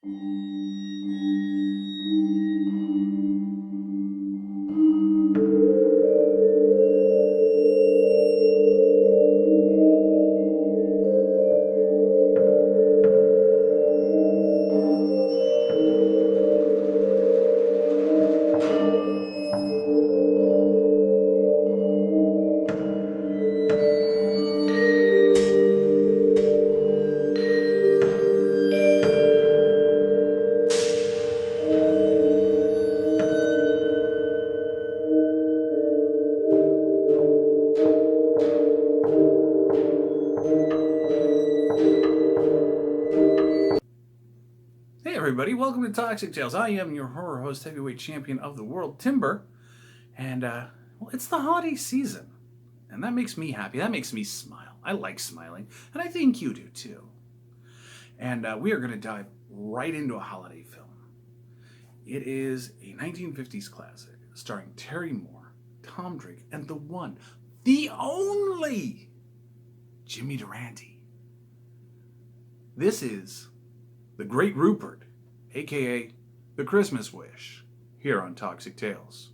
Hey everybody, welcome to Toxic Tales. I am your horror host, heavyweight champion of the world, Timber. And, well, it's the holiday season. And that makes me happy. That makes me smile. I like smiling. And I think you do too. And we are going to dive right into a holiday film. It is a 1950s classic starring Terry Moore, Tom Drake, and the one, the only, Jimmy Durante. This is The Great Rupert, aka The Christmas Wish, here on Toxic Tales.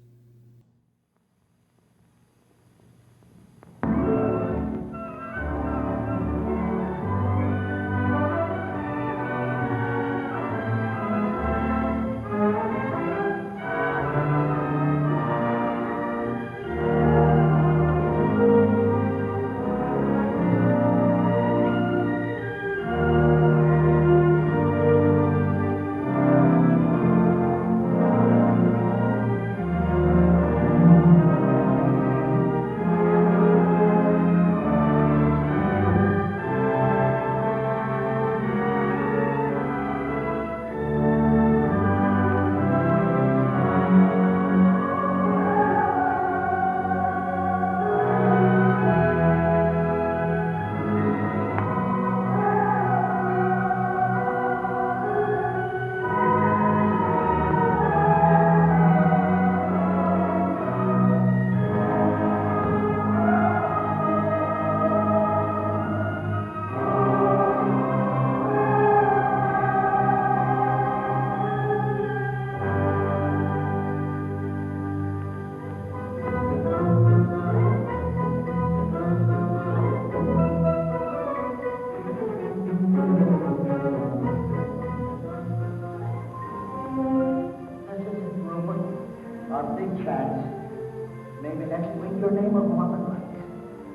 Maybe next week your name will come up in lights.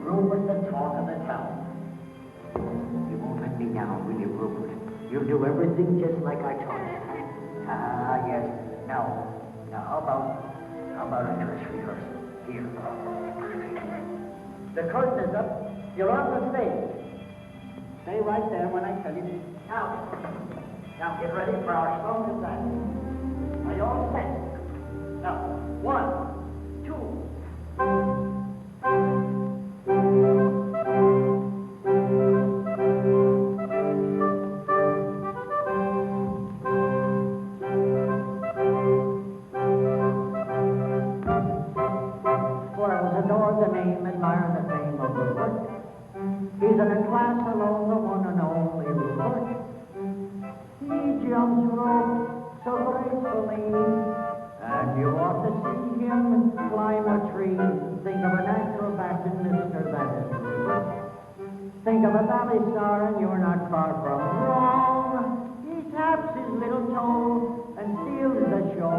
Rupert, the talk of the town. You won't let me down, will you, Rupert? You'll do everything just like I taught you. Ah, yes. Now, how about a dress rehearsal? Here. The curtain is up. You're on the stage. Stay right there when I tell you. Now get ready for our song assignment. Are you all set? Now, 1, 2. He's in a class alone, the one and only Rupert. He jumps rope so gracefully, and you ought to see him climb a tree. Think of an acrobat and mister, that is Rupert. Think of a ballet star and you're not far from wrong. He taps his little toe and steals the show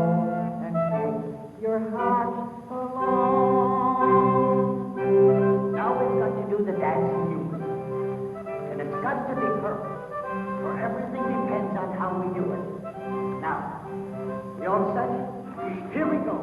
and takes your heart along. Now we've got to do the dancing you. And it's got to be perfect, for everything depends on how we do it. Now, you all set? Here we go.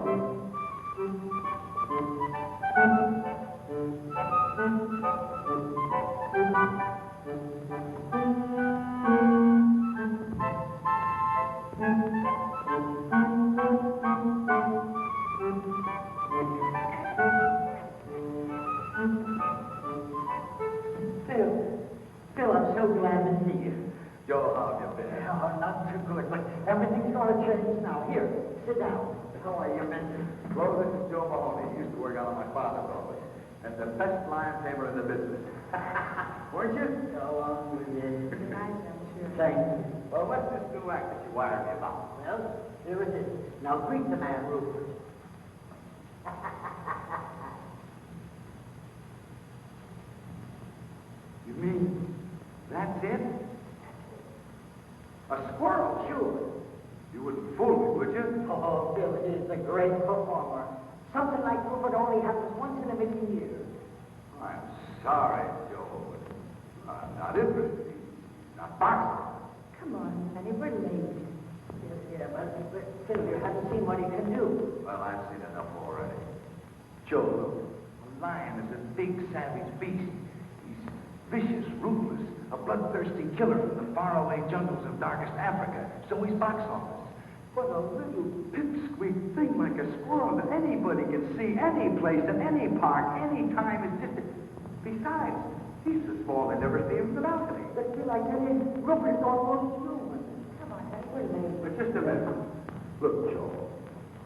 Phil, I'm so glad to see you. Joe, how have you been? Oh, not too good, but everything's going to change now. Here, sit down. How are you, mister? Well, this is Joe Mahoney. He used to work out of my father's office. And the best lion tamer in the business. Weren't you? Go on with it. Good night, I'm sure. Thank you. Well, what's this new new act that you wired me about? Well, here it is. Now greet the man, Rupert. You mean that's it? A squirrel? Sure. You wouldn't fool me, would you? Oh, Bill is a great performer. Something like Rupert only happens once in a million years. I'm sorry, Joe, but I'm not interested. He's not boxing. Come on, Sonny, we're late. Yeah, but Phil, you haven't seen what he can do. Well, I've seen enough already. Joe, look, a lion is a big, savage beast. He's vicious, ruthless, a bloodthirsty killer from the faraway jungles of darkest Africa. So he's box office. But a little pipsqueak thing like a squirrel that anybody can see any place, at any park, any time is just... Besides, he's so small they never see him from the balcony. But Phil, I tell you, Rupert's almost through. Come on, Sonny, we're late. But just a minute. Look, Joe,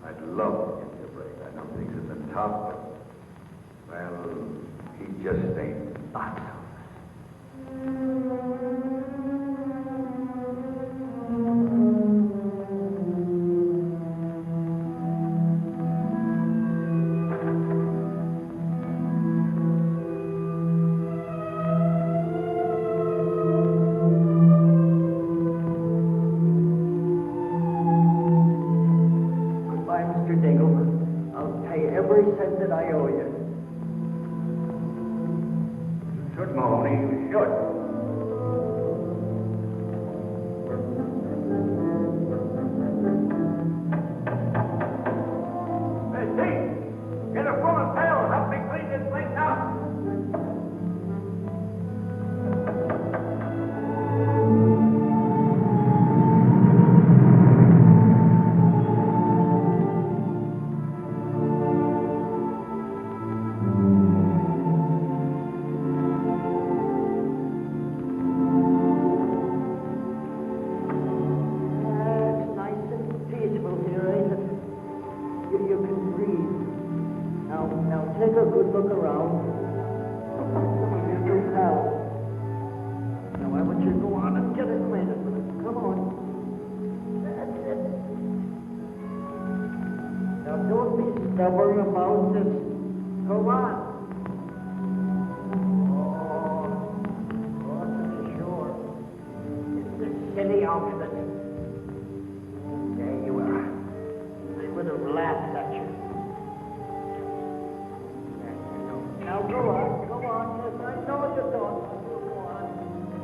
I'd love to give you a break. I know things have been tough, but... Well, he just ain't box office. Goodbye, Mr. Dingle. I'll pay every cent that I owe you. You should, Mahoney, you should. Hey, Steve! Get a full of pails. Help me clean this place out. It's nice and peaceful here, ain't it? You can breathe. Now take a good look around. Your new pal. Now I want you to go on and get acquainted with it. Come on. That's it. Now don't be stubborn about this. Go on. Oh, to be sure. It's this silly outfit. There you are. I would have laughed at you. Now go on, go on. Yes, I know you don't. Go on.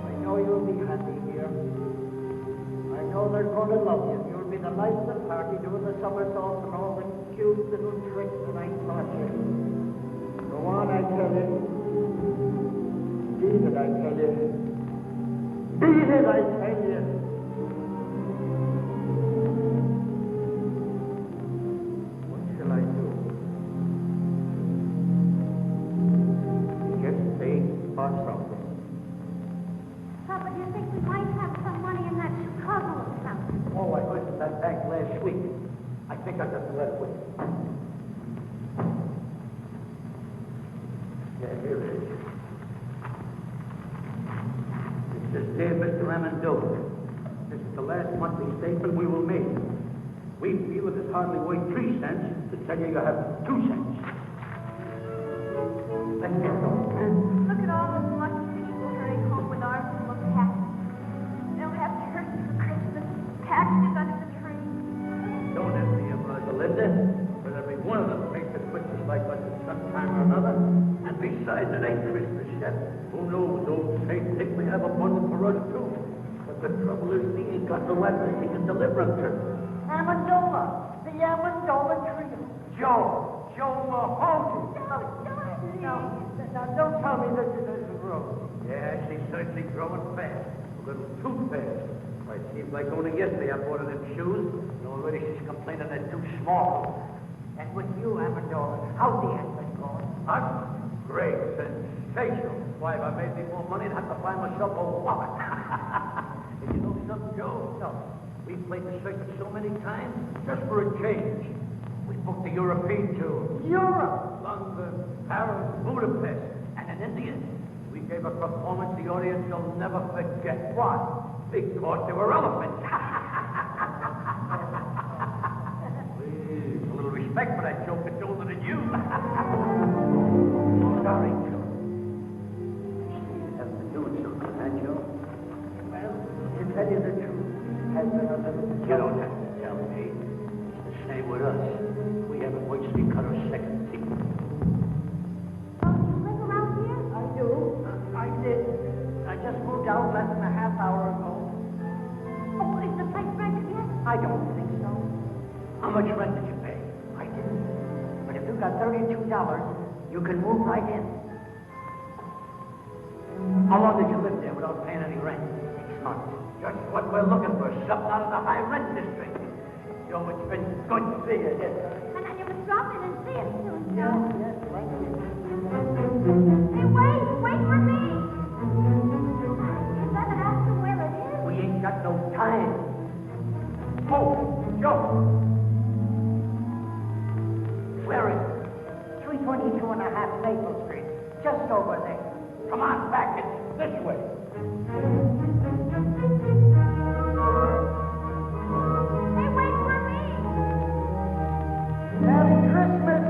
I know you'll be happy here. I know they're going to love you. You'll be the life of the party, doing the somersaults and all the cute little tricks that I taught you. Go on, I tell you. Beat it, I tell you. Beat it, I tell you. What shall I do? Just stay box office. Papa, do you think we might have some money in that Chicago account? Oh, I went to that bank last week. I think I got the letter with it. Yeah, here it is. It says, "Dear Mr. Amendola, this is the last monthly statement we will make. We feel it is hardly worth 3 cents to tell you you have 2 cents. Let's get going. Look at all those lucky people hurrying home with arms full of packages. They'll have turkey for Christmas, packages under the tree. Don't envy him, Linda, but every one of them makes a Christmas like us at some time or another. And besides, it ain't Christmas yet. Who knows, old Saint Nick may have a bundle for us, too. But the trouble is, he ain't got no address he can deliver them to. Amendola, the Amendola trio. Joe Mahoney. Now, don't tell me this isn't Rose. Yeah, she's certainly growing fast. A little too fast. Why, it seems like only yesterday I bought her them shoes, and already she's complaining they're too small. And with you, Amendola, how's the acting going? Great, sensational. Why, if I made me more money, I'd have to buy myself a wallet. And you know something, Joe? No. We played the circuit so many times, just for a change. We booked the European tour. Europe? London, Paris, Budapest. And in India, we gave a performance the audience will never forget. Why? Because there were elephants. You don't have to tell me. It's the same with us. We haven't watched me cut our second teeth. Oh, you live around here? I do. I did. I just moved out less than a half hour ago. Oh, is the place rented yet? I don't think so. How much rent did you pay? I didn't. But if you got $32, you can move right in. How long did you live there without paying any rent? 6 months. Just what we're looking for, something out of the high rent district. Yo, it's been good to see you here. And then you must drop in and see us soon, so. Yes, thank you. Hey, wait for me! You better ask him where it is. We ain't got no time. Oh, Joe. Where is it? 322 and a half Maple Street. Just over there. Come on, back. It's this way. Hey, wait for me! Merry Christmas.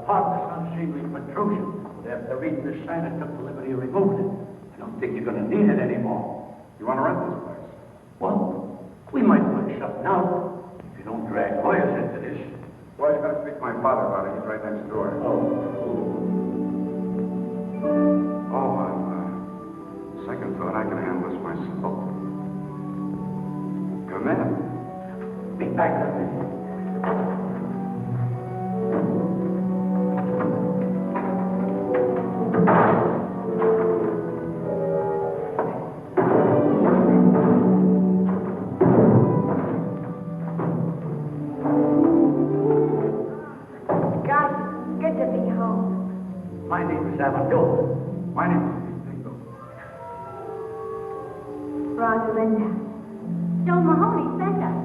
Pardon this unseemly protrusion, but after reading the sign, I took the liberty of removing it. I don't think you're going to need it anymore. You want to rent this place? Well, we might work something out if you don't drag lawyers into this. Well, you better speak to my father about it. He's right next door. On second thought, I can handle this myself. Come in. Be back in a minute. My name is Amador. My name is Dingo. Rosalinda. Joe Mahoney sent us.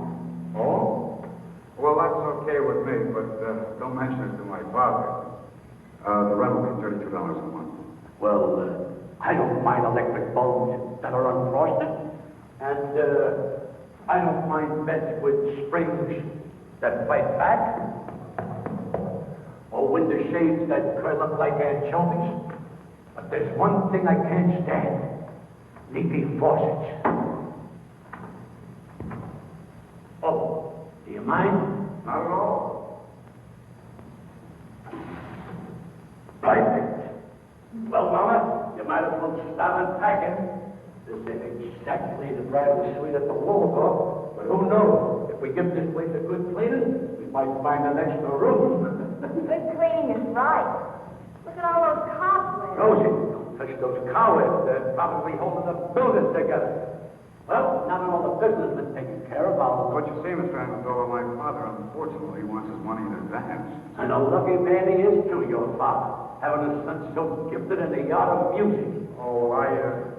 Oh? Well, that's okay with me, but don't mention it to my father. The rent will be $32 a month. Well, I don't mind electric bulbs that are unfrosted, and I don't mind beds with springs that fight back, or window shades that curl up like anchovies. But there's one thing I can't stand: leaky faucets. Oh, do you mind? Not at all. Perfect. Well, Mama, you might as well start unpacking. This ain't exactly the bridal suite at the Waldorf, but who knows? If we give this place a good cleaning, we might find an extra room. Good cleaning is right. Look at all those cobwebs. Rosie, don't touch those cobwebs. They're probably holding the building together. Well, not all the businessmen taken care of. What you see, Mr. Amador, my father, unfortunately, wants his money in advance. And a lucky man he is, too, your father, having a son so gifted in the art of music. Oh,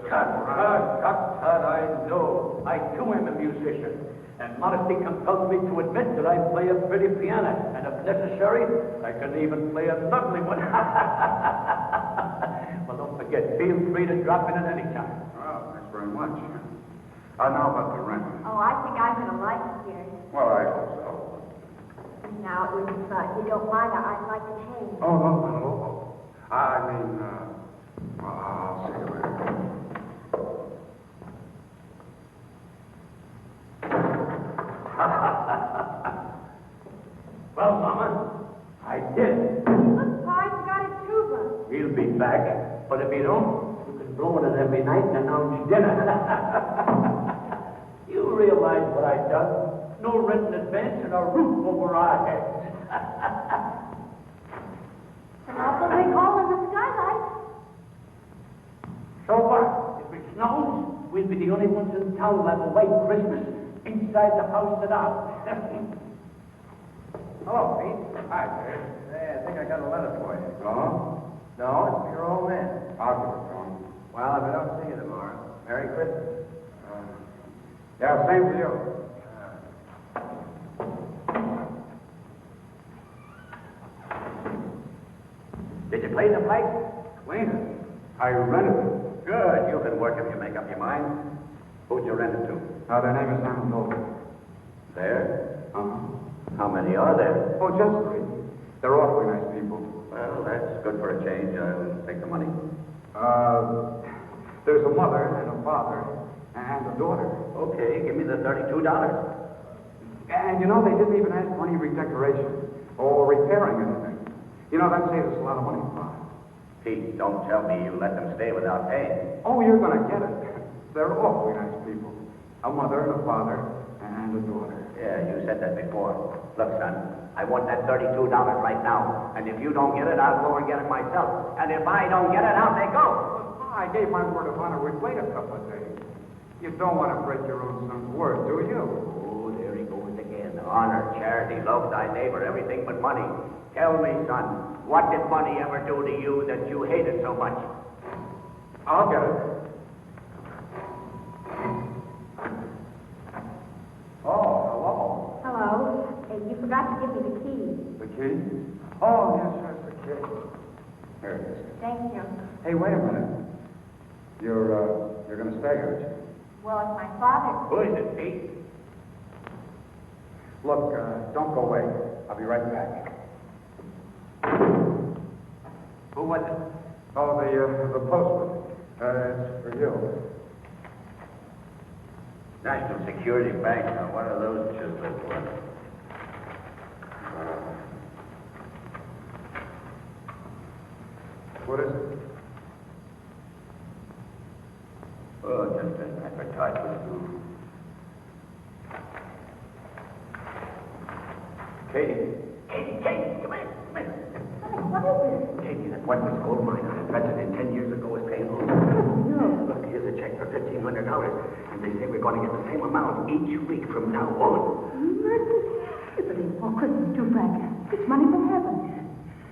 Tut, I know. I, too, am a musician. And modesty compels me to admit that I play a pretty piano. And if necessary, I can even play a lovely one. Well, don't forget, feel free to drop in at any time. Well, thanks very much. Now about the rent. Oh, I think I'm going to like it here. Well, I hope so. Now, if you don't mind, I'd like to change. Oh, no. I mean, well, I'll see you later. Well, Mama, I did. Look, Pa, you got his tuba. He'll be back. But if you don't, you can blow it every night and announce dinner. You realize what I've done? No rent in advance and a roof over our heads. An awful big hole in the skylight. So what? If it snows, we'll be the only ones in town who have a white Christmas inside the house and out. Hello, Pete. Hi, Dave. Hey, I think I got a letter for you. Oh? No, it's for your old man. I'll give it to him. Well, if I don't see you tomorrow, Merry Christmas. Yeah, same to you. Did you clean the place? Clean it. I rented it. Good. You can work if you make up your mind. Who'd you rent it to? Their name is Sam Goldberg. There? Uh-huh. How many are there? Oh, just 3. They're awfully nice people. Well, that's good for a change. I'll take the money. There's a mother and a father and a daughter. Okay, give me the $32. And you know, they didn't even ask for any redecoration or repairing anything. You know, that saves us a lot of money. Pete, don't tell me you let them stay without paying. Oh, you're going to get it. They're awfully nice people. A mother and a father and a daughter. Yeah, you said that before. Look, son, I want that $32 right now. And if you don't get it, I'll go and get it myself. And if I don't get it, I'll let go. I gave my word of honor we'd wait a couple of days. You don't want to break your own son's word, do you? Oh, there he goes again. Honor, charity, love thy neighbor, everything but money. Tell me, son, what did money ever do to you that you hated so much? I'll get it. Oh, hello. Hello. Hey, you forgot to give me the key. The key? Oh, yes, sure, it's the key. Here it is. Thank you. Hey, wait a minute. You're going to stay, aren't you? Well, it's my father. Who is it, Pete? Look, don't go away. I'll be right back. Who was it? Oh, the postman. It's for you. National Security Bank. Now, what are those chisels for? What is it? Oh, just an advertisement. Katie, come here. What is it? Katie, that Wetman's gold mine I invested in 10 years ago is paying off. Look, here's a check for $1,500, and they say we're going to get the same amount each week from now on. If it ain't for Christmas, too, Frank. It's money from heaven.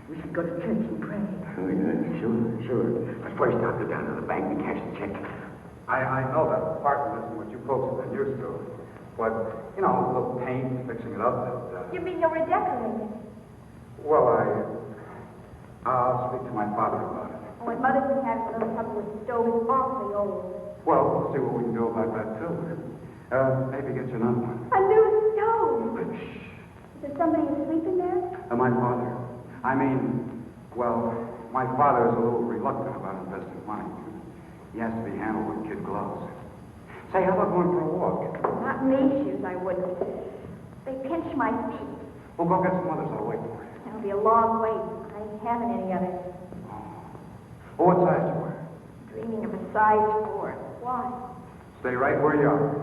We should go to church and pray. Oh, yeah, sure. But first, I'll go down to the bank and cash the check. I know that apartment isn't what you folks have been used to. But, you know, a little paint, fixing it up. You mean you'll redecorate it? Well, I'll speak to my father about it. Oh, and Mother's been having a little trouble with the stove. It's awfully old. Well, we'll see what we can do about that, too. Maybe get you another one. A new stove! Is there somebody asleep in there? My father. My father is a little reluctant about investing money. He has to be handled with kid gloves. Say, how about going for a walk? Not in these shoes, I wouldn't. They pinch my feet. Well, go get some others. I'll wait for you. It'll be a long wait. I ain't having any others. Oh, what size you wear? Dreaming of a size 4. Why? Stay right where you are.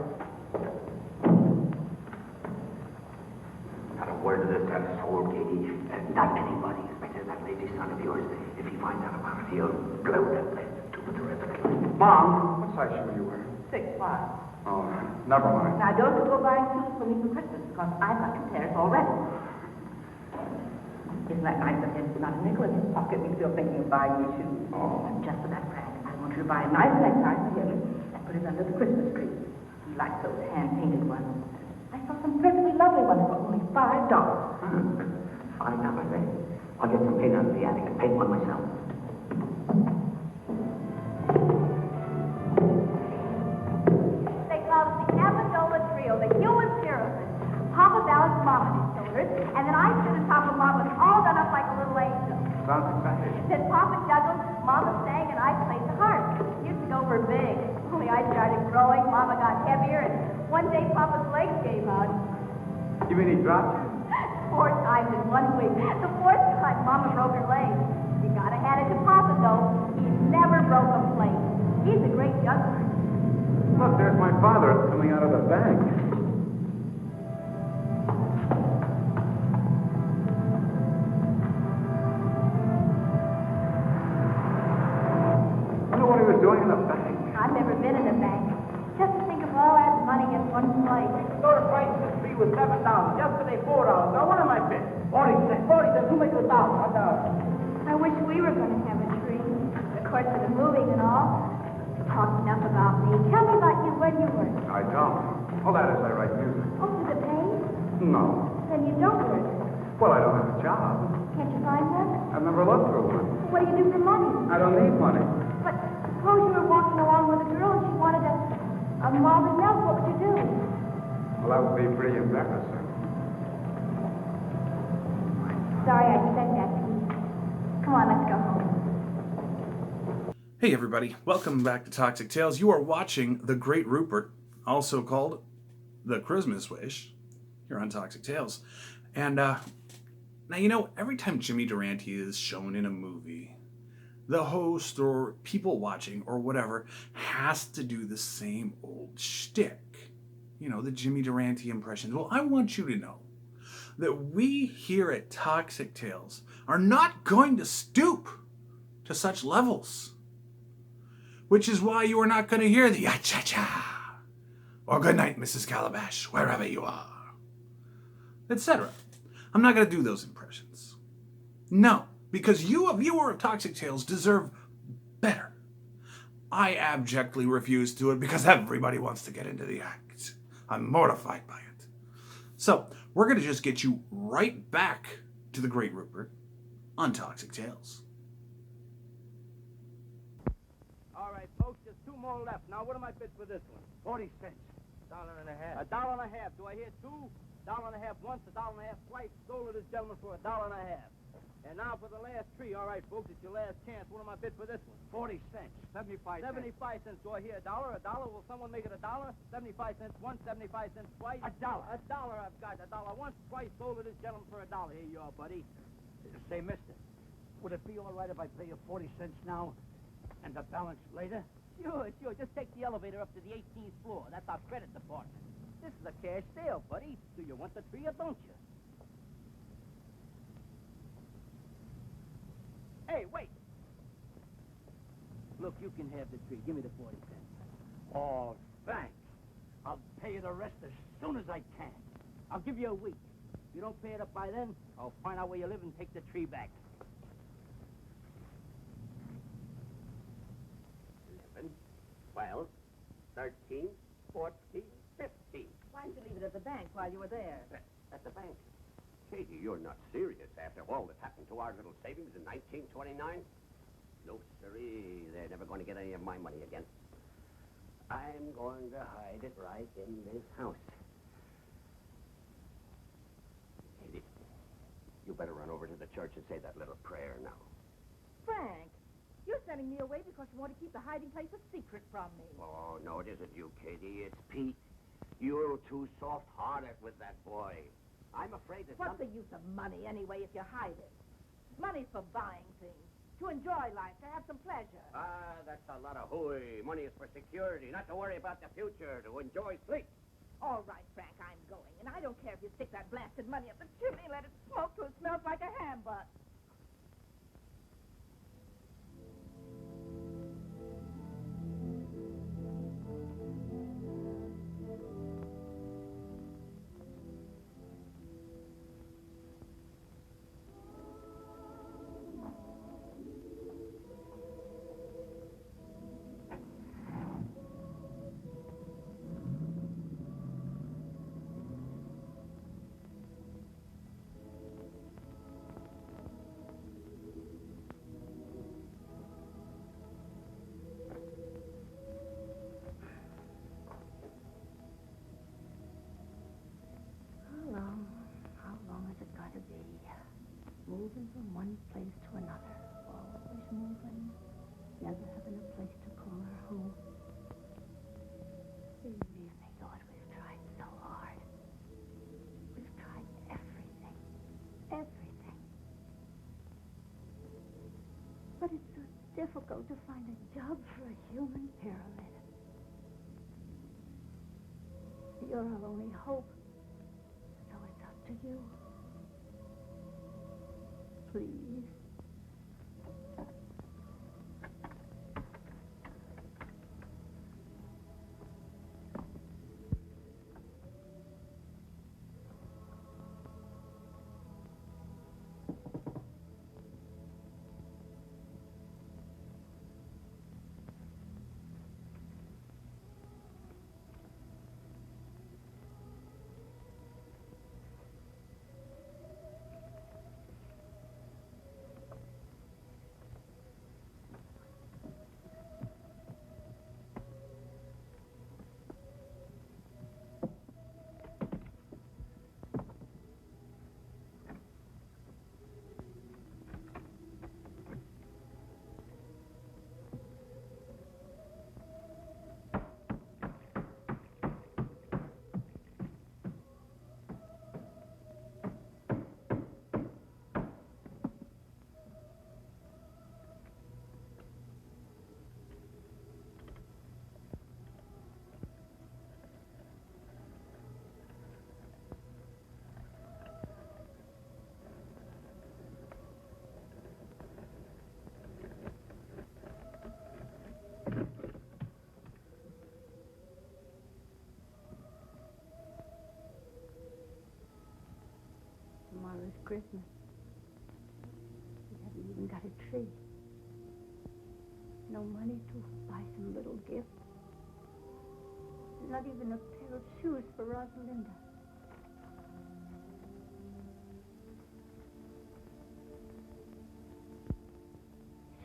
Not a word of this that is told, Katie. Not anybody, especially that lazy son of yours. If he finds out about it, he'll blow that place to the rest of it. Mom, what size shoe are you wearing? 6'5". Oh, never mind. Now, don't you go buying shoes for me for Christmas, because I've got 2 pairs already. Isn't that nice of him? Not a nickel in his pocket. We're still thinking of buying new shoes. Oh. And just for that, Frank, I want you to buy a nice necktie for him and put it under the Christmas tree. He likes those hand-painted ones. I saw some perfectly lovely ones for only $5. $5, eh? I'll get some paint out of the attic and paint one myself. They call the Sounds exciting. Then Papa juggled, Mama sang, and I played the harp. Years ago we're big. Only I started growing, Mama got heavier, and one day Papa's legs gave out. You mean he dropped you? 4 times in 1 week. The 4th time Mama broke her leg. You gotta hand it to Papa, though. He never broke a plate. He's a great juggler. Look, there's my father coming out of the bank. I wonder what he was doing in the bank. I've never been in a bank. Just to think of all that money in one place. The store price of this tree was $7. Yesterday, $4. Now, what am I bid? 40 cents. 40 cents. Who makes $1? $1. I wish we were going to have a tree. Of course, with the moving and all. Talk enough about me. Tell me about you, where you work. I don't. All that is, I write music. Oh, does it pay? No. Then you don't work. Well, I don't have a job. Can't you find one? I've never looked for one. What do you do for money? I don't need money. But suppose you were walking along with a girl and she wanted a malted milk. What would you do? Well, that would be pretty embarrassing. Sorry I said that, Pete. Come on, let's go home. Hey everybody, welcome back to Toxic Tales. You are watching The Great Rupert, also called The Christmas Wish, here on Toxic Tales. And now, you know, every time Jimmy Durante is shown in a movie, the host or people watching or whatever has to do the same old shtick. You know, the Jimmy Durante impressions. Well, I want you to know that we here at Toxic Tales are not going to stoop to such levels. Which is why you are not going to hear the ah-cha-cha, or good night, Mrs. Calabash, wherever you are, etc. I'm not going to do those impressions. No, because you, a viewer of Toxic Tales, deserve better. I abjectly refuse to do it because everybody wants to get into the act. I'm mortified by it. So, we're going to just get you right back to the Great Rupert on Toxic Tales. All right, folks, there's 2 more left. Now, what am I bid for this one? 40 cents. $1.50. $1.50. Do I hear 2? $1.50 once, $1.50 twice. Sold to this gentleman for $1.50. And now for the last tree. All right, folks, it's your last chance. What am I bid for this one? 40 cents. 75 cents. 75 cents. Do I hear $1? $1? Will someone make it $1? 75 cents once, 75 cents twice. $1. $1 I've got. $1 once, twice. Sold to this gentleman for $1. Here you are, buddy. Say, mister, would it be all right if I pay you 40 cents now and the balance later? Sure. Just take the elevator up to the 18th floor. That's our credit department. This is a cash sale, buddy. Do you want the tree or don't you? Hey, wait. Look, you can have the tree. Give me the 40 cents. Oh, thanks. I'll pay you the rest as soon as I can. I'll give you a week. If you don't pay it up by then, I'll find out where you live and take the tree back. 11, 12, 13, 14, 15. Why didn't you leave it at the bank while you were there? At the bank. Katie, you're not serious after all that happened to our little savings in 1929? No, sirree. They're never going to get any of my money again. I'm going to hide it right in this house. Katie, you better run over to the church and say that little prayer now. Frank, you're sending me away because you want to keep the hiding place a secret from me. Oh, no, it isn't you, Katie. It's Pete. You're too soft-hearted with that boy. I'm afraid that What's the use of money anyway if you hide it? Money's for buying things, to enjoy life, to have some pleasure. Ah, that's a lot of hooey. Money is for security, not to worry about the future, to enjoy sleep. All right, Frank, I'm going. And I don't care if you stick that blasted money up the chimney and let it smoke till it smells like a ham butt. moving from one place to another. Always moving, never having a place to call her home. We really thought we've tried so hard. We've tried everything. Everything. But it's so difficult to find a job for a human pyramid. You're our only hope. So it's up to you. Please. Tomorrow's Christmas. We haven't even got a tree. No money to buy some little gift. Not even a pair of shoes for Rosalinda.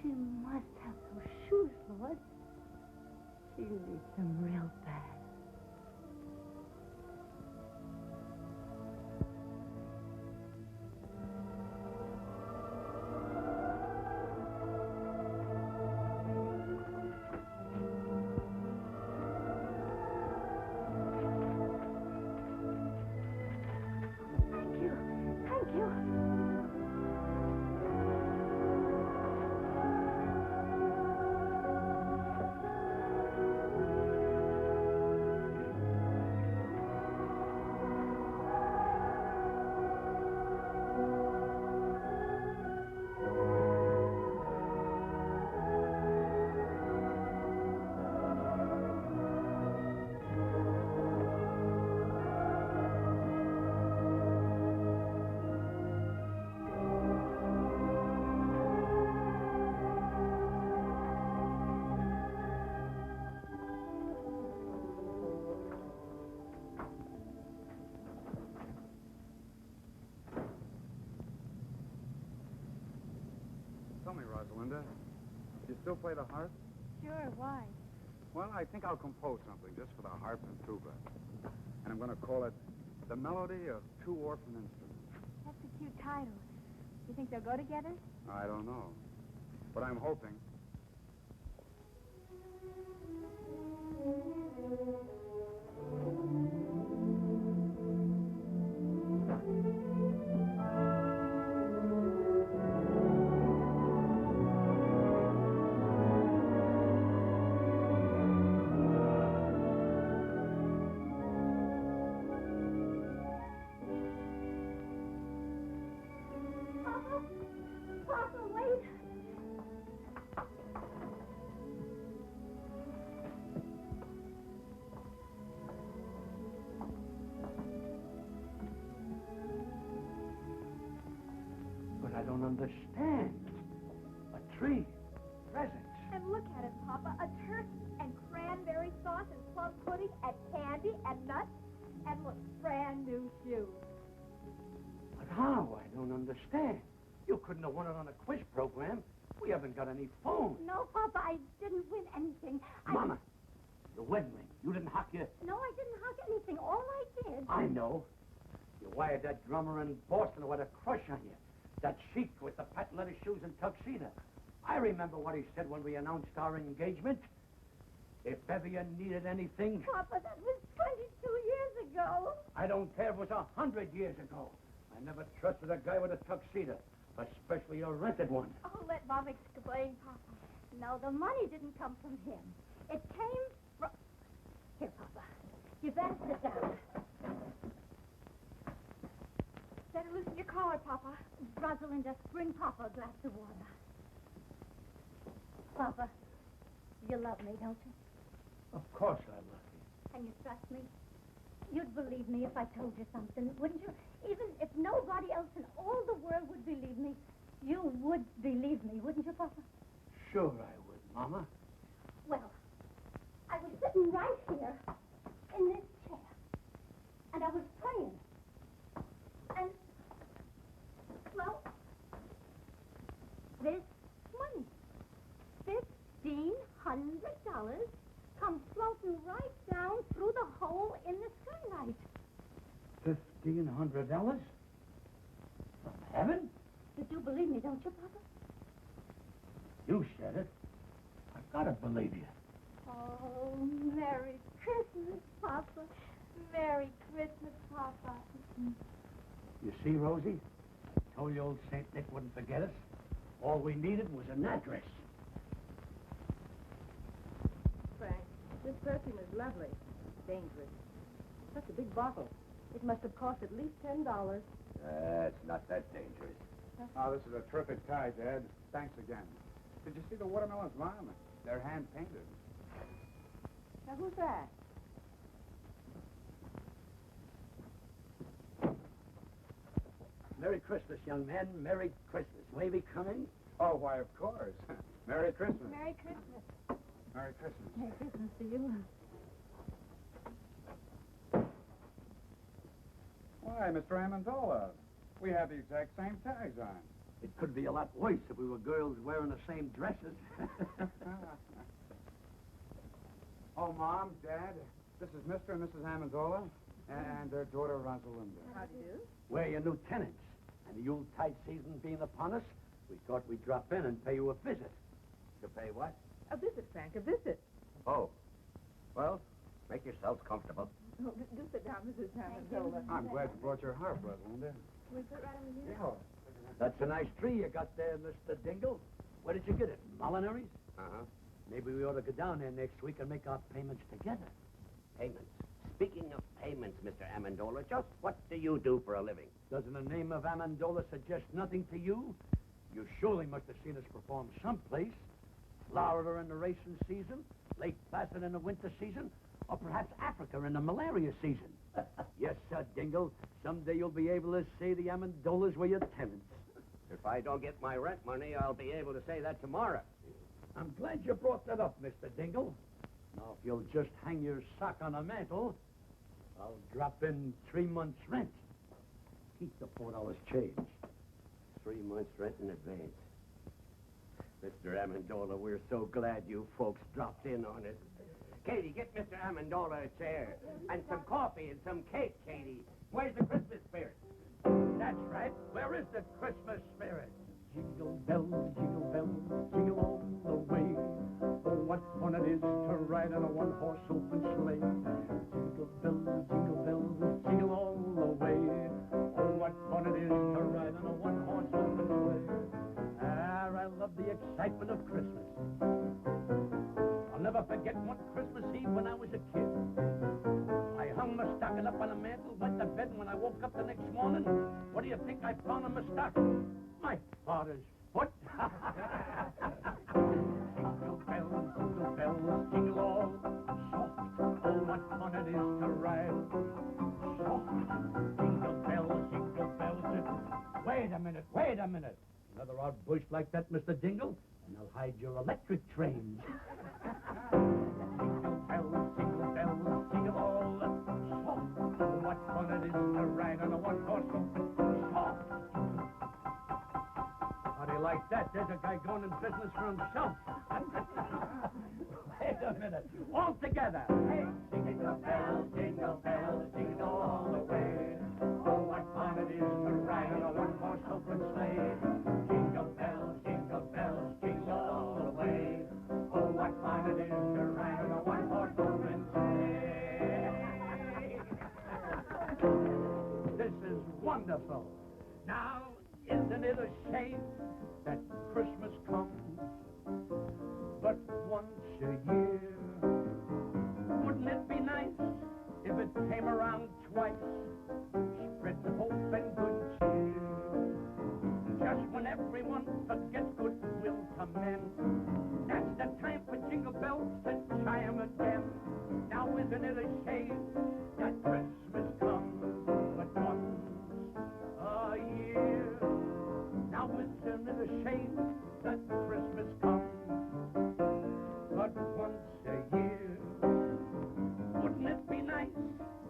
She must have those shoes, Lord. She needs them real bad. Tell me, Rosalinda, you still play the harp? Sure, why? Well, I think I'll compose something just for the harp and tuba. And I'm going to call it The Melody of Two Orphan Instruments. That's a cute title. You think they'll go together? I don't know, but I'm hoping. Papa, wait! But I don't understand. A tree, presents. And look at it, Papa. A turkey and cranberry sauce and plum pudding and candy and nuts. And look, brand new shoes. But how? I don't understand. You couldn't have won it on a quiz program. We haven't got any phone. No, Papa, I didn't win anything. Mama, the wedding ring. You didn't hock your... No, I didn't hug anything. All I did... I know. You wired that drummer in Boston with a crush on you. that sheik with the patent leather shoes and tuxedo. I remember what he said when we announced our engagement. If ever you needed anything... Papa, that was 22 years ago. I don't care if it was 100 years ago. I never trusted a guy with a tuxedo, especially a rented one. Oh, let Mom explain, Papa. No, the money didn't come from him. It came from... Here, Papa. You better sit down. Better loosen your collar, Papa. Rosalinda, bring Papa a glass of water. Papa, you love me, don't you? Of course I love you. And you trust me? You'd believe me if I told you something, wouldn't you? Even if nobody else in all the world would believe me, you would believe me, wouldn't you, Papa? Sure I would, Mama. Well, I was sitting right here in this chair, and I was praying. And, well, this money, $1,500, comes floating right down through the hole in the skylight. $1,500? From heaven? You do believe me, don't you, Papa? You said it. I've got to believe you. Oh, Merry Christmas, Papa. Merry Christmas, Papa. You see, Rosie? I told you old St. Nick wouldn't forget us. All we needed was an address. Frank, this perfume is lovely. Dangerous. Such a big bottle. It must have cost at least $10. It's not that dangerous. Oh, this is a terrific tie, Dad. Thanks again. Did you see the watermelons, Mom? They're hand-painted. Now, who's that? Merry Christmas, young man. Merry Christmas. May we come in? Oh, why, of course. Merry Christmas. Merry Christmas. Merry Christmas. Merry Christmas to you. Why, Mr. Amendola, we have the exact same tags on. It could be a lot worse if we were girls wearing the same dresses. Oh, Mom, Dad, this is Mr. and Mrs. Amendola and their daughter, Rosalinda. How do you do? We're your new tenants. And the Yuletide season being upon us, we thought we'd drop in and pay you a visit. To pay what? A visit, Frank, a visit. Oh. Well, make yourselves comfortable. Oh, do sit down, Mrs. Amendola. I'm glad you brought your harp, Rosalinda. Can we put it right on the music? Oh. That's a nice tree you got there, Mr. Dingle. Where did you get it? Molinary's? Uh-huh. Maybe we ought to go down there next week and make our payments together. Payments. Speaking of payments, Mr. Amendola, just what do you do for a living? Doesn't the name of Amendola suggest nothing to you? You surely must have seen us perform someplace. Florida in the racing season, Lake Placid in the winter season, or perhaps Africa in the malaria season. Yes, sir, Dingle. Someday you'll be able to say the Amendolas were your tenants. If I don't get my rent money, I'll be able to say that tomorrow. I'm glad you brought that up, Mr. Dingle. Now, if you'll just hang your sock on a mantle, I'll drop in 3 months' rent. Keep the $4 change. 3 months' rent in advance. Mr. Amendola, we're so glad you folks dropped in on us. Katie, get Mr. Amendola a chair. And some coffee and some cake, Katie. Where's the Christmas spirit? That's right. Where is the Christmas spirit? Jingle bells, jingle all the way. Oh, what fun it is to ride in a one-horse open sleigh. Jingle bells, jingle all the way. Oh, what fun it is to ride in a one-horse open sleigh. Ah, I love the excitement of Christmas. I'll never forget one Christmas Eve when I was a kid. I hung my stocking up on a mantle, went to bed, and when I woke up the next morning, what do you think I found in my stocking? My father's foot. Jingle bells, jingle all soft. Oh, what fun it is to ride soft. Jingle bells. Wait a minute. Another odd bush like that, Mr. Dingle, and I'll hide your electric trains. Jingle bells, jingle all soft. Oh, what fun it is to ride on a one-horse open soft. How do you like that? There's a guy going in business for himself. Wait a minute. All together. Hey, jingle bells, jingle all the way. Oh, what fun it is to ride on a one-horse open sleigh. wonderful. Now, isn't it a shame that Christmas comes but once a year? Wouldn't it be nice if it came around twice, spreading hope and good cheer? Just when everyone forgets goodwill to men, that's the time for jingle bells to chime again. Now isn't it a shame that Christmas comes but once a year? Now isn't it a shame that Christmas comes but once a year? Wouldn't it be nice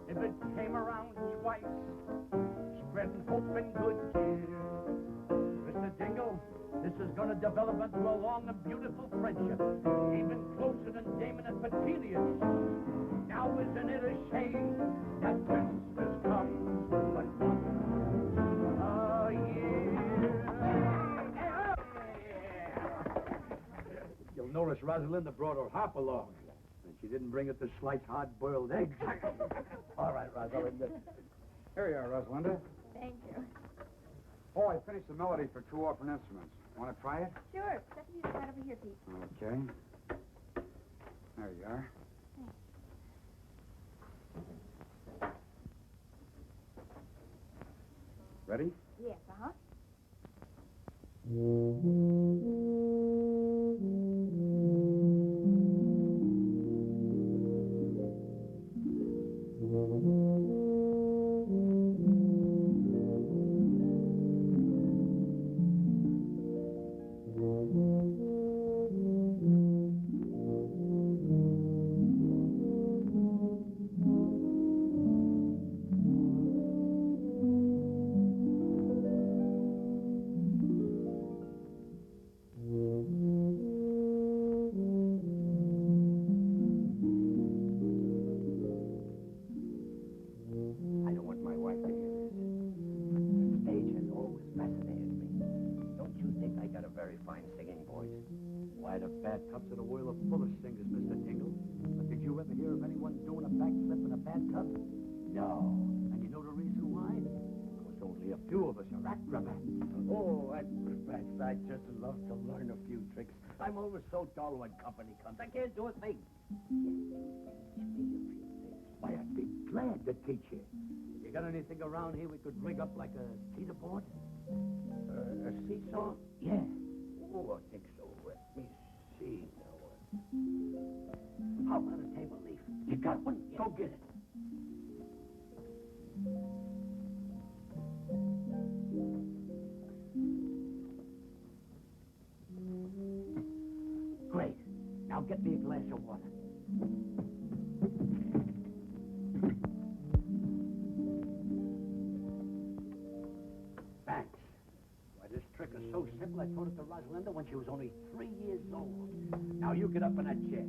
if it came around twice, spreading hope and good cheer? Mr. Jingle, this is going to develop into a long and beautiful friendship, even closer than Damon and Petinius. Now isn't it a shame that Christmas comes but once a year? You'll notice Rosalinda brought her harp along. And she didn't bring it to slice hard-boiled eggs. All right, Rosalinda. Here you are, Rosalinda. Thank you. Oh, I finished the melody for two orphan instruments. Want to try it? Sure. Let me use that over here, Pete. Okay. There you are. Ready? Yes, uh-huh. I don't want my wife to hear this. The stage has always fascinated me. Don't you think I got a very fine singing voice? Why, the bathtubs of the world are full of singers, Mr. Jingle. But did you ever hear of anyone doing a backflip in a bathtub? No. And you know the reason why? Because only a few of us are acrobats. Oh, acrobats, I'd just love to learn a few tricks. I'm always so dull when company comes. I can't do a thing. Why, I'd be glad to teach you. You got anything around here we could rig up like a teeter board? A seesaw? Yeah. Oh, I think so. Let me see now. How about a table leaf? You got one? Yeah. Go get it. Great. Now get me a glass of water. Thanks. Why, this trick is so simple, I taught it to Rosalinda when she was only 3 years old. Now you get up in that chair.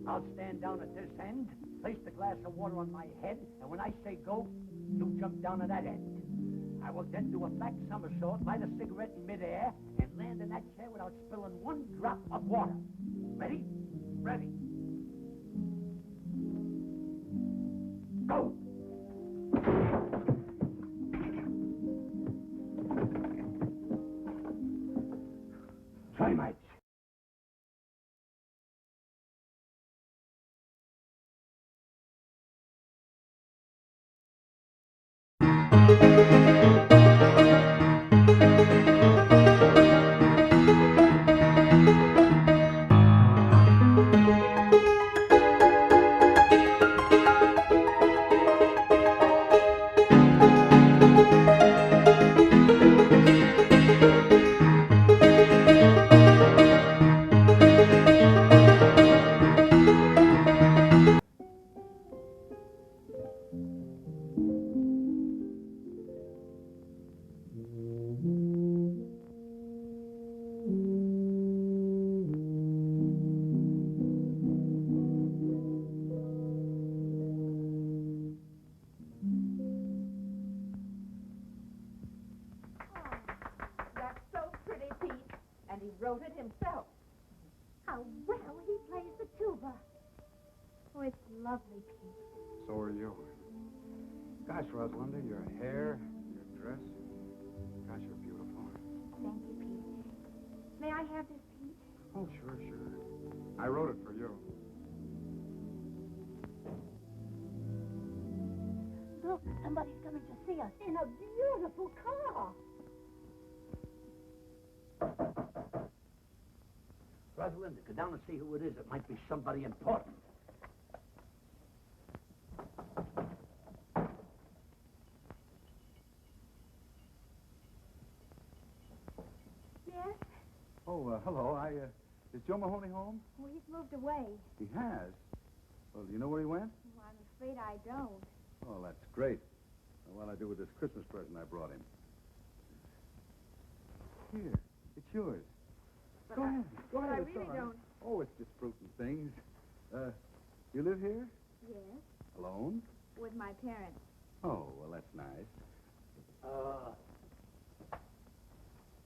I'll stand down at this end, place the glass of water on my head, and when I say go, you jump down at that end. I will then do a flat somersault, light a cigarette in midair, and land in that chair without spilling one drop of water. Ready? Ready. Go! Try, mates. That's so pretty, Pete. And he wrote it himself. How well he plays the tuba. Oh, it's lovely, Pete. So are you. Gosh, Rosalinda, your hair, dress. Gosh, you're beautiful. Thank you, Pete. May I have this, Pete? Oh, sure, sure. I wrote it for you. Look, somebody's coming to see us in a beautiful car. Rosalinda, go down and see who it is. It might be somebody important. Yes? Oh, hello. Is Joe Mahoney home? Well, he's moved away. He has? Well, do you know where he went? Well, I'm afraid I don't. Oh, that's great. Now, what'll I do with this Christmas present I brought him? Here, it's yours. Go ahead. Go ahead. I it's really all right. don't. Oh, it's just fruit and things. You live here? Yes? Alone? With my parents. Oh, well, that's nice.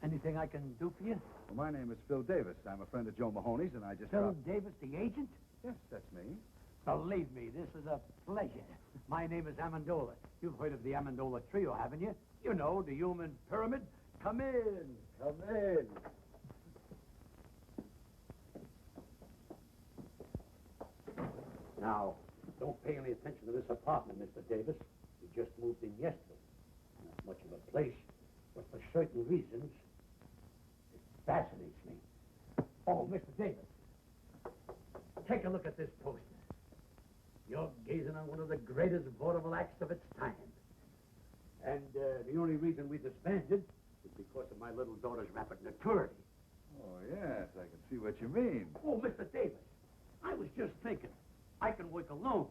Anything I can do for you? Well, my name is Phil Davis. I'm a friend of Joe Mahoney's, and I just Phil dropped... Davis, the agent? Yes, that's me. Believe me, this is a pleasure. My name is Amendola. You've heard of the Amendola Trio, haven't you? You know, the human pyramid. Come in. Come in. Now, don't pay any attention to this apartment, Mr. Davis. We just moved in yesterday. Not much of a place, but for certain reasons, it fascinates me. Oh, Mr. Davis, take a look at this poster. You're gazing on one of the greatest vaudeville acts of its time. And the only reason we disbanded is because of my little daughter's rapid maturity. Oh, yes, I can see what you mean. Oh, Mr. Davis, I was just thinking, I can work alone.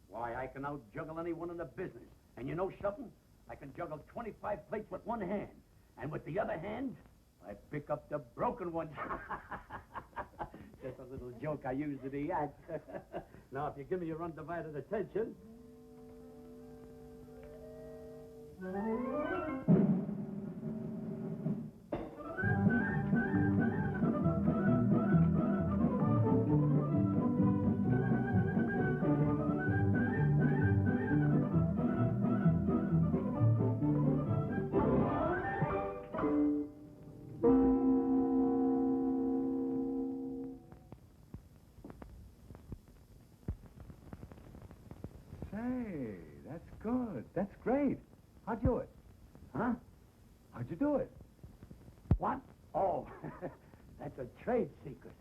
Why, I can out-juggle anyone in the business. And you know something? I can juggle 25 plates with one hand. And with the other hand, I pick up the broken ones. Just a little joke I used in the act. Now, if you give me your undivided attention... Say, that's good. That's great. How'd you do it? Huh? How'd you do it? What? Oh, that's a trade secret.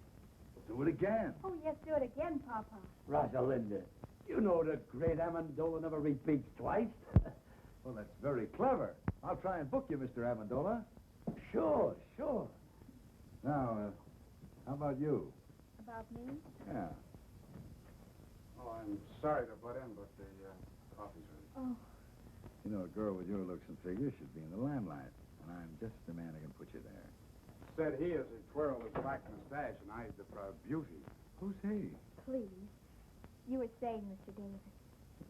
Do it again. Oh, yes, do it again, Papa. Rosalinda, you know the great Amendola never repeats twice. Well, that's very clever. I'll try and book you, Mr. Amendola. Sure, sure. Now, how about you? About me? Yeah. Oh, I'm sorry to butt in, but the coffee's ready. Oh, You know, a girl with your looks and figure should be in the limelight. And I'm just the man who can put you there. Said he as he twirled his black mustache and eyed the proud beauty. Who's he? please. You were saying, Mr. Davis.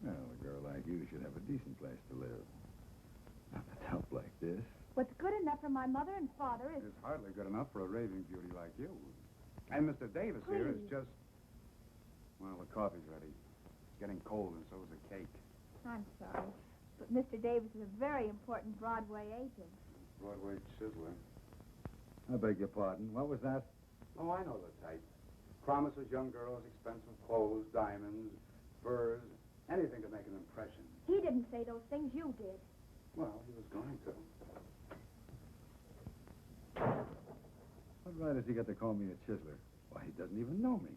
Well, a girl like you should have a decent place to live. Not with help like this. What's good enough for my mother and father is... It's hardly good enough for a raving beauty like you. And Mr. Davis here is Please. just... Well, the coffee's ready. It's getting cold, and so is the cake. I'm sorry, but Mr. Davis is a very important Broadway agent. Broadway chiseler. I beg your pardon. What was that? Oh, I know the type. Promises young girls expensive clothes, diamonds, furs, anything to make an impression. He didn't say those things, you did. Well, he was going to. What right has he got to call me a chiseler? Why, he doesn't even know me.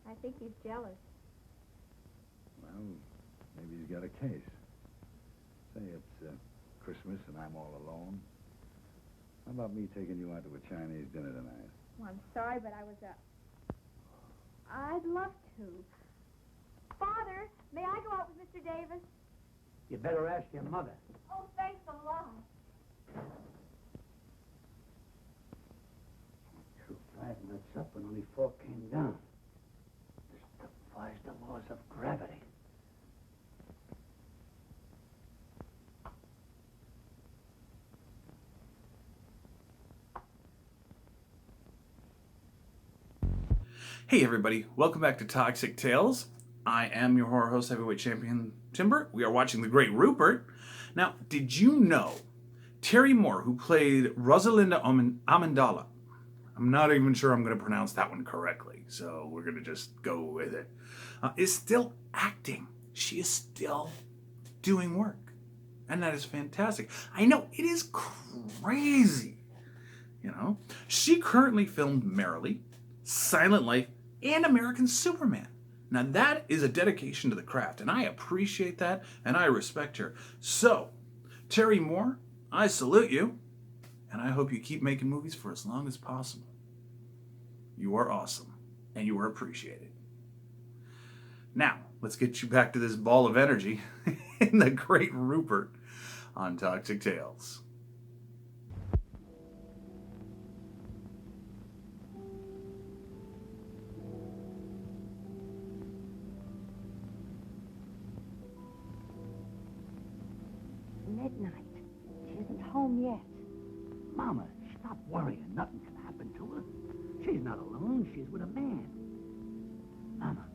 I think he's jealous. Well, maybe he's got a case. Say it's Christmas and I'm all alone. How about me taking you out to a Chinese dinner tonight? Well, I'm sorry, but I was I'd love to. Father, may I go out with Mr. Davis? You better ask your mother. Oh, thanks a lot. Threw 5 nuts up and only 4 came down. This defies the laws of gravity. Hey everybody, welcome back to Toxic Tales. I am your horror host, heavyweight champion Timber. We are watching The Great Rupert. Now, did you know Terry Moore, who played Rosalinda Amandala. I'm not even sure I'm going to pronounce that one correctly, so we're going to just go with it. Is still acting. She is still doing work. And that is fantastic. I know, it is crazy. You know, she currently filmed Merrily, Silent Life, and American Superman. Now that is a dedication to the craft, and I appreciate that, and I respect her. So, Terry Moore, I salute you, and I hope you keep making movies for as long as possible. You are awesome, and you are appreciated. Now, let's get you back to this ball of energy in the great Rupert on Toxic Tales. Midnight. She isn't home yet. Mama, stop worrying. Nothing can happen to her. She's not alone. She's with a man. Mama,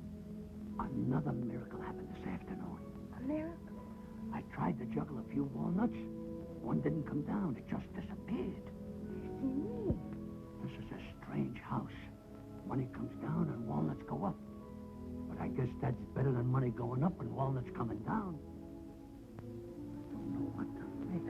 another miracle happened this afternoon. A miracle? I tried to juggle a few walnuts. One didn't come down. It just disappeared. Me. This is a strange house. Money comes down and walnuts go up. But I guess that's better than money going up and walnuts coming down. I don't know what to think.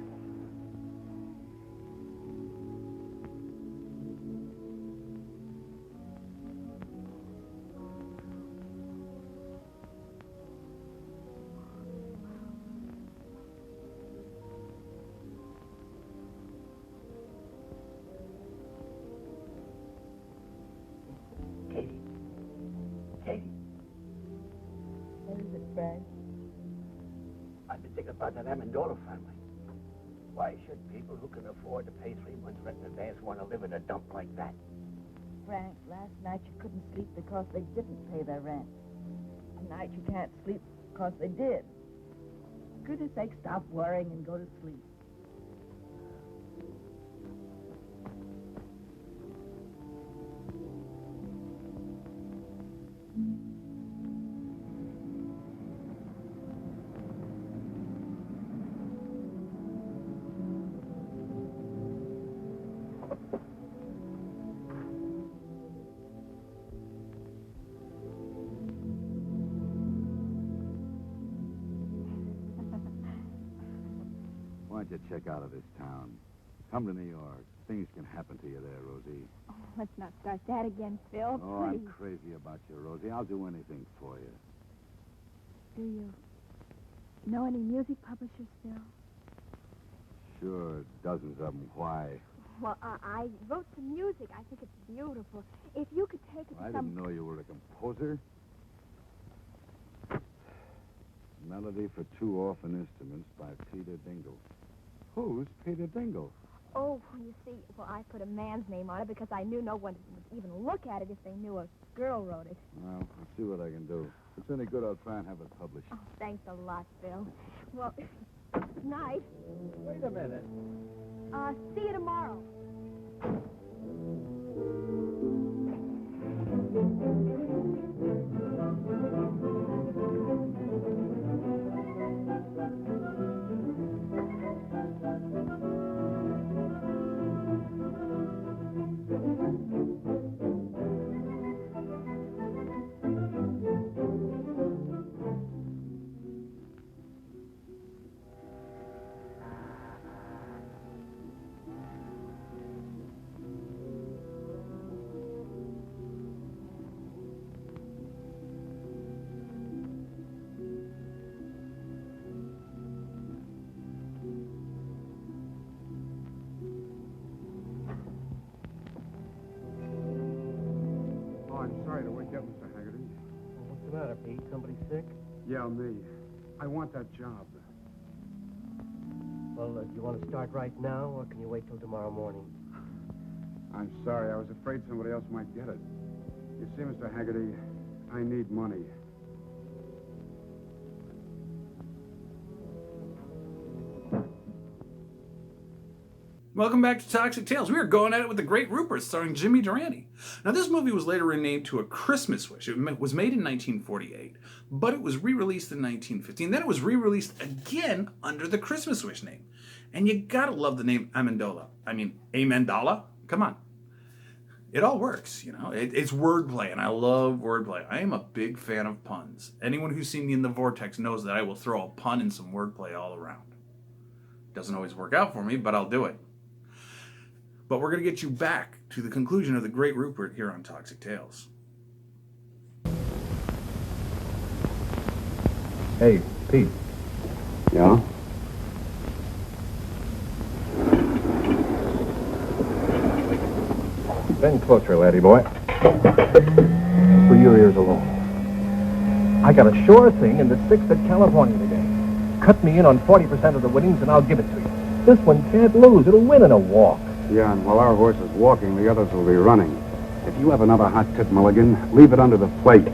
Katie. What is it, Frank? I've been thinking about that Amendola family. Why should people who can afford to pay 3 months rent in advance want to live in a dump like that? Frank, last night you couldn't sleep because they didn't pay their rent. Tonight you can't sleep because they did. For goodness sake, stop worrying and go to sleep. Why don't you check out of this town? Come to New York. Things can happen to you there, Rosie. Oh, let's not start that again, Phil. Oh, Please. I'm crazy about you, Rosie. I'll do anything for you. Do you know any music publishers, Phil? Sure, dozens of them. Why? Well, I wrote some music. I think it's beautiful. If you could take it I to some... didn't know you were a composer. Melody for 2 orphan instruments by Peter Dingle. Who's Peter Dingle? Oh, you see, well, I put a man's name on it because I knew no one would even look at it if they knew a girl wrote it. Well, I'll see what I can do. If it's any good, I'll try and have it published. Oh, thanks a lot, Phil. Well, night. Wait a minute. See you tomorrow. Oh, I'm sorry to wake you up, Mr. Haggerty. What's the matter, Pete? Somebody sick? Yeah, me. I want that job. Well, do you want to start right now, or can you wait till tomorrow morning? I'm sorry. I was afraid somebody else might get it. You see, Mr. Haggerty, I need money. Welcome back to Toxic Tales. We are going at it with the great Rupert, starring Jimmy Durante. Now, this movie was later renamed to A Christmas Wish. It was made in 1948, but it was re-released in 1915. Then it was re-released again under the Christmas Wish name. And you gotta love the name Amendola. I mean, Amendola? Come on. It all works, you know. It's wordplay, and I love wordplay. I am a big fan of puns. Anyone who's seen me in the Vortex knows that I will throw a pun and some wordplay all around. Doesn't always work out for me, but I'll do it. But we're going to get you back to the conclusion of the Great Rupert here on Toxic Tales. Hey, Pete. Yeah? Bend closer, laddie boy. For your ears alone. I got a sure thing in the 6th at California today. Cut me in on 40% of the winnings and I'll give it to you. This one can't lose. It'll win in a walk. Yeah, and while our horse is walking, the others will be running. If you have another hot tip, Mulligan, leave it under the plate.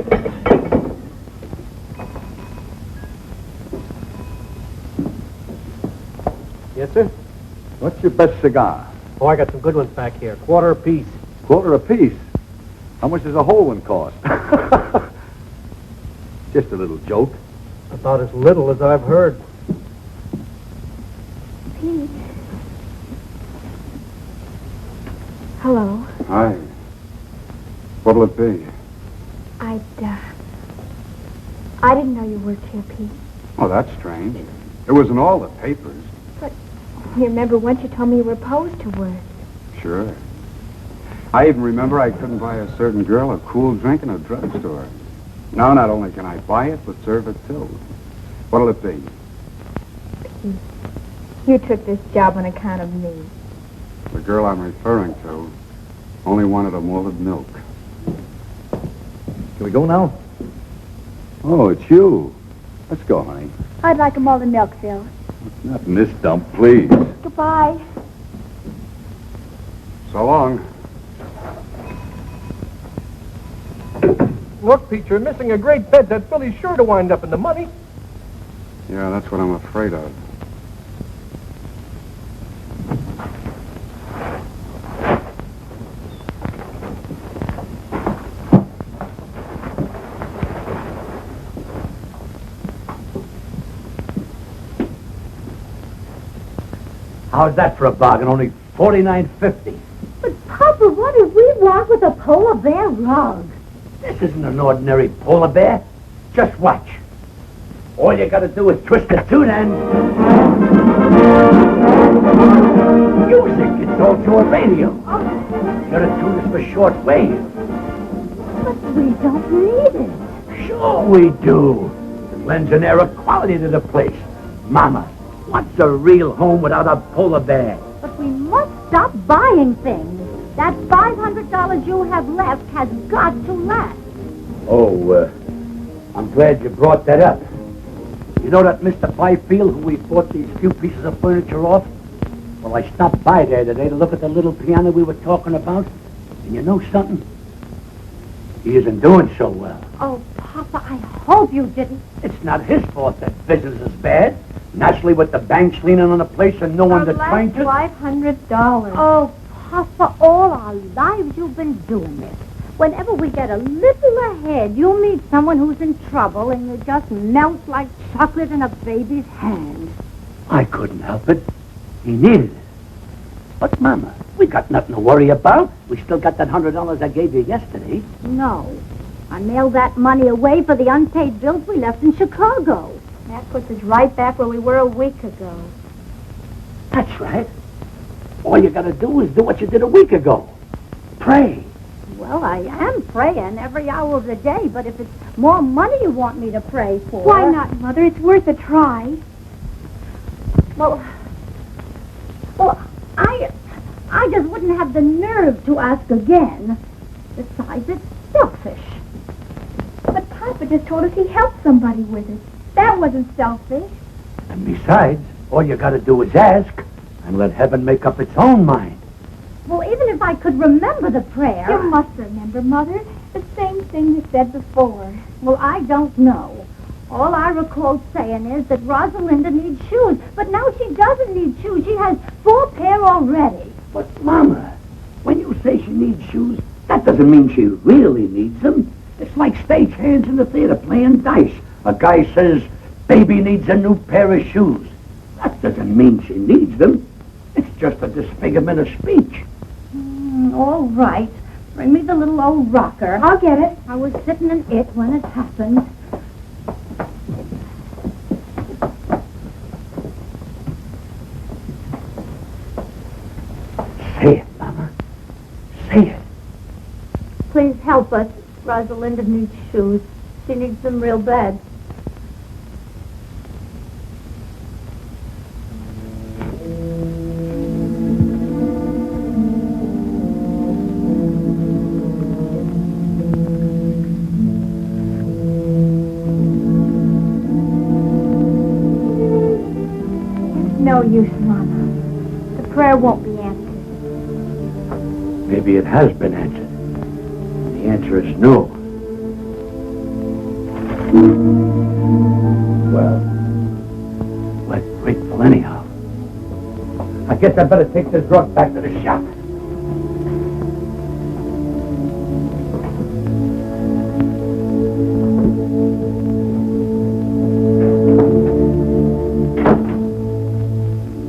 Yes, sir? What's your best cigar? Oh, I got some good ones back here. Quarter apiece. Quarter apiece. How much does a whole one cost? Just a little joke. About as little as I've heard. Pete. Hello. Hi. What'll it be? I didn't know you worked here, Pete. Oh, that's strange. It was in all the papers. But you remember once you told me you were opposed to work. Sure. I even remember I couldn't buy a certain girl a cool drink in a drugstore. Now, not only can I buy it, but serve it too. What'll it be? Pete, you took this job on account of me. The girl I'm referring to only wanted a malted milk. Can we go now? Oh, it's you. Let's go, honey. I'd like a malted milk, Phil. Not in this dump, please. Goodbye. So long. Look, Pete, you're missing a great bet. That filly's sure to wind up in the money. Yeah, that's what I'm afraid of. How's that for a bargain? Only $49.50. But, Papa, what if we walk with a polar bear rug? This isn't an ordinary polar bear. Just watch. All you gotta do is twist the tune end. Music, it's all to a radio. Gotta tune is for short wave. But we don't need it. Sure we do. It lends an air of quality to the place. Mama, what's a real home without a polar bear? But we must stop buying things. That $500 you have left has got to last. Oh, I'm glad you brought that up. You know that Mr. Byfield who we bought these few pieces of furniture off? Well, I stopped by there today to look at the little piano we were talking about. And you know something? He isn't doing so well. Oh, Papa, I hope you didn't. It's not his fault that business is bad. Naturally, with the banks leaning on the place and no one that's trying to... $500. Oh, Papa, all our lives you've been doing this. Whenever we get a little ahead, you meet someone who's in trouble and you just melt like chocolate in a baby's hand. I couldn't help it. He needed it. But, Mama, we got nothing to worry about. We still got that $100 I gave you yesterday. No. I mailed that money away for the unpaid bills we left in Chicago. That puts us right back where we were a week ago. That's right. All you gotta do is do what you did a week ago. Pray. Well, I am praying every hour of the day, but if it's more money you want me to pray for... Why not, Mother? It's worth a try. Well, I just wouldn't have the nerve to ask again. Besides, it's selfish. But Papa just told us he helped somebody with it. That wasn't selfish. And besides, all you gotta do is ask and let heaven make up its own mind. Well, even if I could remember the prayer... You must remember, Mother. The same thing you said before. Well, I don't know. All I recall saying is that Rosalinda needs shoes. But now she doesn't need shoes. She has 4 pair already. But, Mama, when you say she needs shoes, that doesn't mean she really needs them. It's like stage hands in the theater playing dice. A guy says, baby needs a new pair of shoes. That doesn't mean she needs them. It's just a disfigurement of speech. All right. Bring me the little old rocker. I'll get it. I was sitting in it when it happened. Say it, Mama. Say it. Please help us. Rosalinda needs shoes. She needs them real bad. No use, Mama. The prayer won't be answered. Maybe it has been answered. The answer is no. Well, we're grateful anyhow. I guess I better take this drug back to the shop.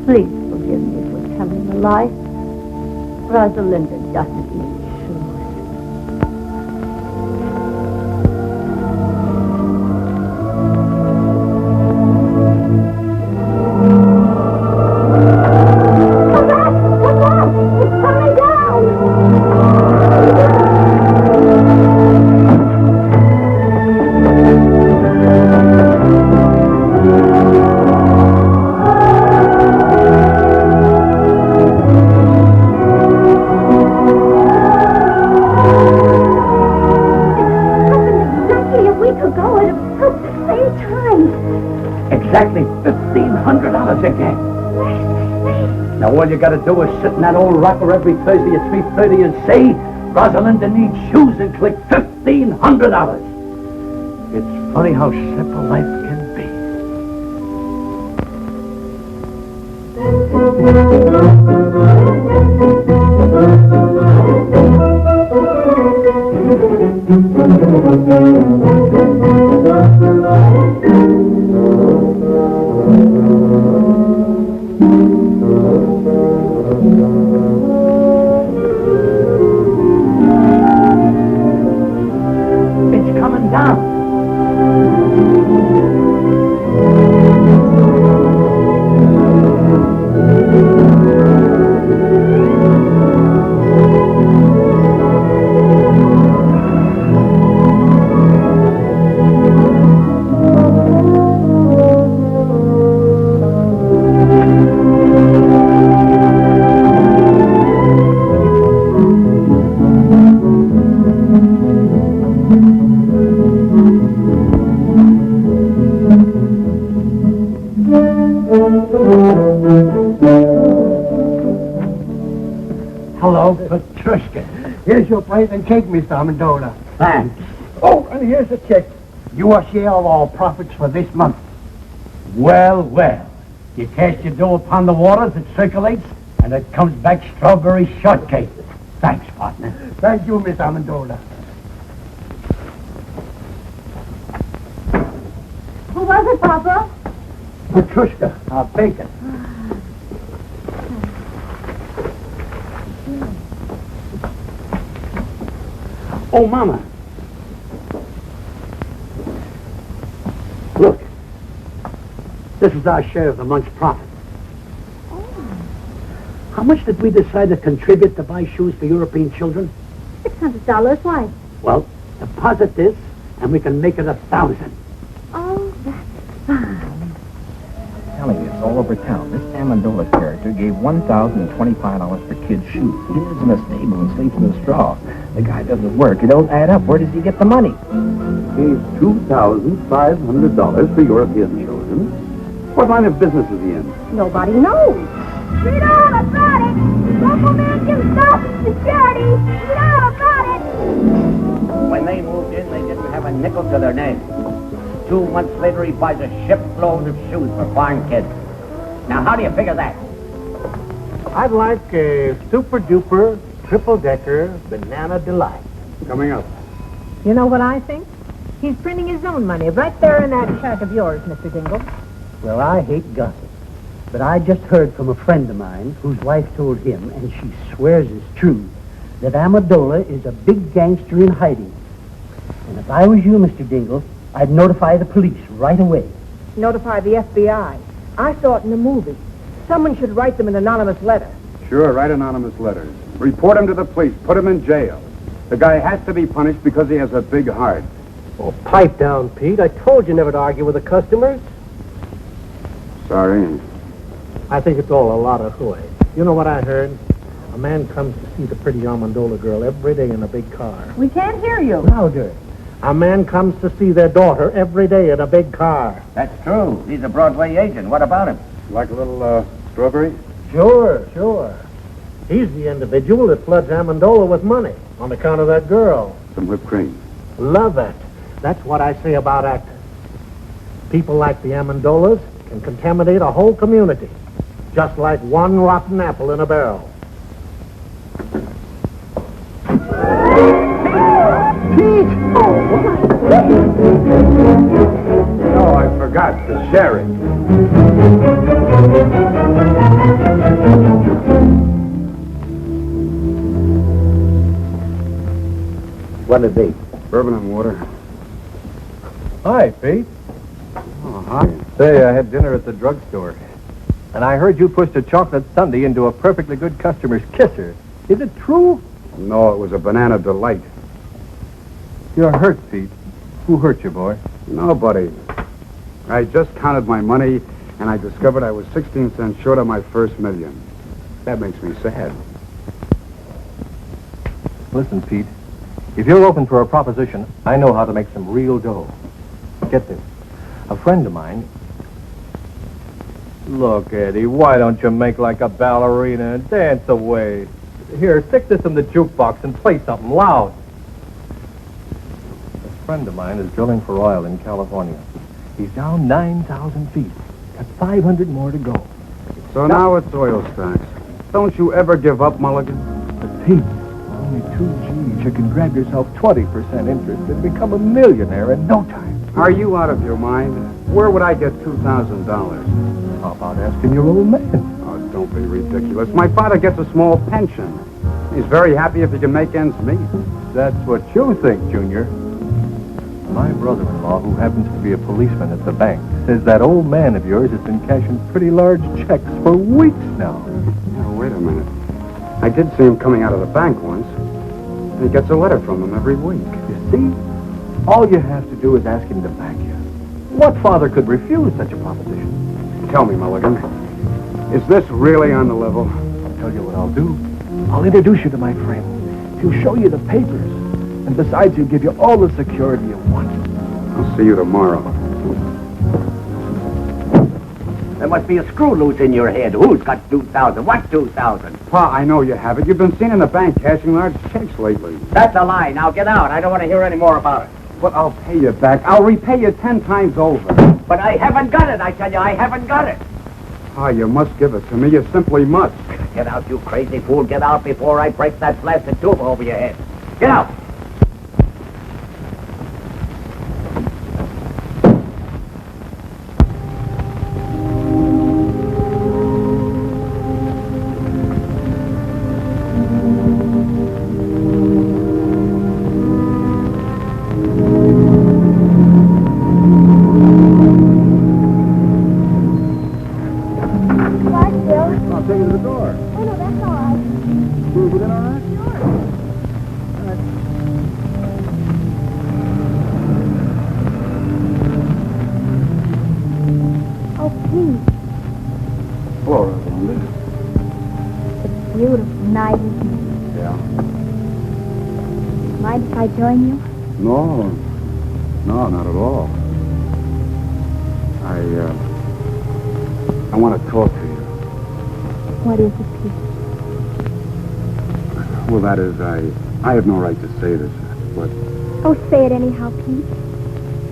Please forgive me for telling a lie. Rosalinda doesn't need shoes. Exactly $1,500 again. Now all you gotta do is sit in that old rocker every Thursday at 3:30 and say, Rosalinda needs shoes, and click $1,500. It's funny how simple life can be. It's coming down. Hello, Petrushka. Here's your plate and cake, Mr. Amendola. Thanks. Oh, and here's a check. Your share of our profits for this month. Well, well. You cast your dough upon the waters, it circulates, and it comes back strawberry shortcake. Thanks, partner. Thank you, Mr. Amendola. Who was it, Papa? Petrushka, our baker. Oh, Mama. Look. This is our share of the month's profit. How much did we decide to contribute to buy shoes for European children? $600. Why? Well, deposit this, and we can make it 1,000. Oh, that's fine. Telling you, it's all over town. This Amendola's character gave $1,025 for kids' shoes. He lives in a stable and sleeps in a straw. The guy doesn't work. It don't add up. Where does he get the money? Gave $2,500 for European children. What line of business is he in? Nobody knows. Read all about it. Local man can stop security. Read all about it. When they moved in, they didn't have a nickel to their name. 2 months later, he buys a shipload of shoes for foreign kids. Now, how do you figure that? I'd like a super-duper, triple-decker Banana Delight. Coming up. You know what I think? He's printing his own money right there in that shack of yours, Mr. Dingle. Well, I hate gossip. But I just heard from a friend of mine whose wife told him, and she swears it's true, that Amendola is a big gangster in hiding. And if I was you, Mr. Dingle, I'd notify the police right away. Notify the FBI. I saw it in the movie. Someone should write them an anonymous letter. Sure, write anonymous letters. Report him to the police. Put him in jail. The guy has to be punished because he has a big heart. Oh, pipe down, Pete. I told you never to argue with the customers. Sorry. I think it's all a lot of hooey. You know what I heard? A man comes to see the pretty Amendola girl every day in a big car. We can't hear you. Louder. A man comes to see their daughter every day in a big car. That's true. He's a Broadway agent. What about him? Like a little, strawberry? Sure. He's the individual that floods Amendola with money on account of that girl. Some whipped cream. Love it. That's what I say about actors. People like the Amendolas can contaminate a whole community, just like one rotten apple in a barrel. Pete! Oh, I forgot the sherry. What'll it be? Bourbon and water. Hi, Pete. Oh, hi. Say, I had dinner at the drugstore, and I heard you pushed a chocolate sundae into a perfectly good customer's kisser. Is it true? No, it was a banana delight. You're hurt, Pete. Who hurt you, boy? Nobody. I just counted my money, and I discovered I was 16 cents short of my first million. That makes me sad. Listen, Pete. If you're open for a proposition, I know how to make some real dough. Get this. A friend of mine... Look, Eddie, why don't you make like a ballerina and dance away? Here, stick this in the jukebox and play something loud. A friend of mine is drilling for oil in California. He's down 9,000 feet. Got 500 more to go. So now it's oil stocks. Don't you ever give up, Mulligan? But Pete, only 2 G's. You can grab yourself 20% interest and become a millionaire in no time. Are you out of your mind? Where would I get $2,000? How about asking your old man? Oh, don't be ridiculous. My father gets a small pension. He's very happy if he can make ends meet. That's what you think, Junior. My brother-in-law, who happens to be a policeman at the bank, says that old man of yours has been cashing pretty large checks for weeks now. Now, wait a minute. I did see him coming out of the bank once. And he gets a letter from him every week. You see? All you have to do is ask him to back you. What father could refuse such a proposition? Tell me, Mulligan, is this really on the level? I'll tell you what I'll do. I'll introduce you to my friend. He'll show you the papers. And besides, he'll give you all the security you want. I'll see you tomorrow. There must be a screw loose in your head. Who's got 2,000? What 2,000? Pa, I know you have it. You've been seen in the bank cashing large checks lately. That's a lie. Now get out. I don't want to hear any more about it. But I'll pay you back. I'll repay you 10 times over. But I haven't got it, I tell you. I haven't got it. Pa, you must give it to me. You simply must. Get out, you crazy fool. Get out before I break that blasted tube over your head. Get out. Mind if I join you? No, not at all. I want to talk to you. What is it, Pete? Well, that is, I have no right to say this, but... Oh, say it anyhow, Pete.